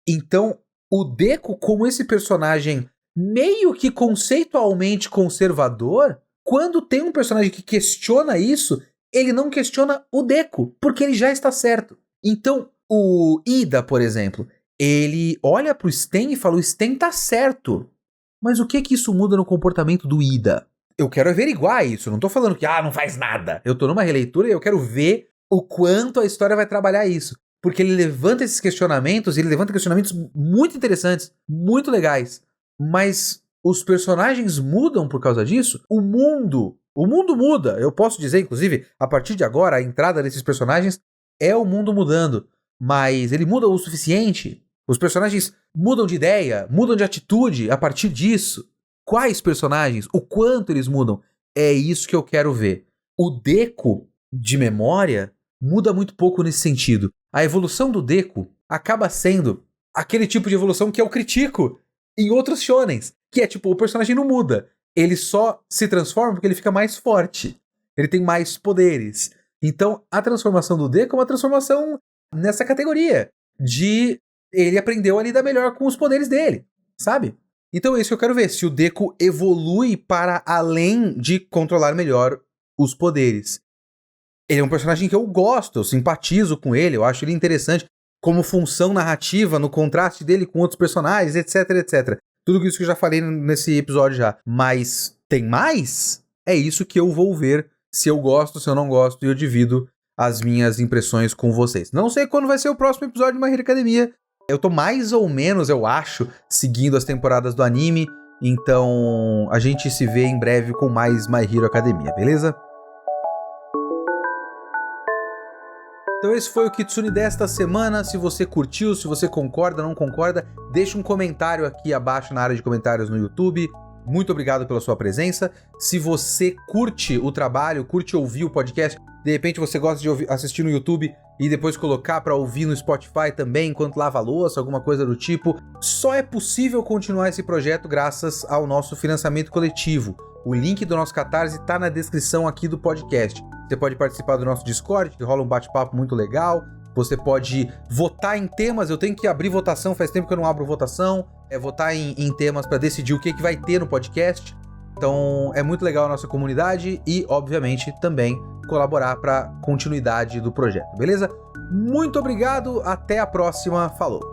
Então, o Deku, como esse personagem meio que conceitualmente conservador, quando tem um personagem que questiona isso, ele não questiona o Deku, porque ele já está certo. Então, o Ida, por exemplo, ele olha pro Sten e fala, o Sten tá certo. Mas o que isso muda no comportamento do Ida? Eu quero averiguar isso, não tô falando que, não faz nada. Eu tô numa releitura e eu quero ver o quanto a história vai trabalhar isso. Porque ele levanta esses questionamentos, ele levanta questionamentos muito interessantes, muito legais. Mas os personagens mudam por causa disso? O mundo muda. Eu posso dizer, inclusive, a partir de agora, a entrada desses personagens é o mundo mudando. Mas ele muda o suficiente? Os personagens mudam de ideia, mudam de atitude a partir disso? Quais personagens? O quanto eles mudam? É isso que eu quero ver. O Deku, de memória, muda muito pouco nesse sentido. A evolução do Deku acaba sendo aquele tipo de evolução que eu critico em outros shonens, que é tipo, o personagem não muda, ele só se transforma porque ele fica mais forte, ele tem mais poderes. Então, a transformação do Deku é uma transformação nessa categoria, de ele aprendeu a lidar melhor com os poderes dele, sabe? Então é isso que eu quero ver, se o Deku evolui para além de controlar melhor os poderes. Ele é um personagem que eu gosto, eu simpatizo com ele, eu acho ele interessante como função narrativa, no contraste dele com outros personagens, etc, etc. Tudo isso que eu já falei nesse episódio já. Mas tem mais? É isso que eu vou ver, se eu gosto, se eu não gosto, e eu divido as minhas impressões com vocês. Não sei quando vai ser o próximo episódio de My Hero Academia. Eu tô mais ou menos, eu acho, seguindo as temporadas do anime. Então, a gente se vê em breve com mais My Hero Academia, beleza? Então esse foi o Kitsune desta semana. Se você curtiu, se você concorda, não concorda, deixa um comentário aqui abaixo na área de comentários no YouTube. Muito obrigado pela sua presença. Se você curte o trabalho, curte ouvir o podcast, de repente você gosta de assistir no YouTube e depois colocar para ouvir no Spotify também, enquanto lava a louça, alguma coisa do tipo, só é possível continuar esse projeto graças ao nosso financiamento coletivo. O link do nosso Catarse está na descrição aqui do podcast. Você pode participar do nosso Discord, que rola um bate-papo muito legal. Você pode votar em temas, eu tenho que abrir votação, faz tempo que eu não abro votação. Votar em temas para decidir o que vai ter no podcast. Então é muito legal a nossa comunidade e, obviamente, também colaborar para a continuidade do projeto, beleza? Muito obrigado, até a próxima, falou!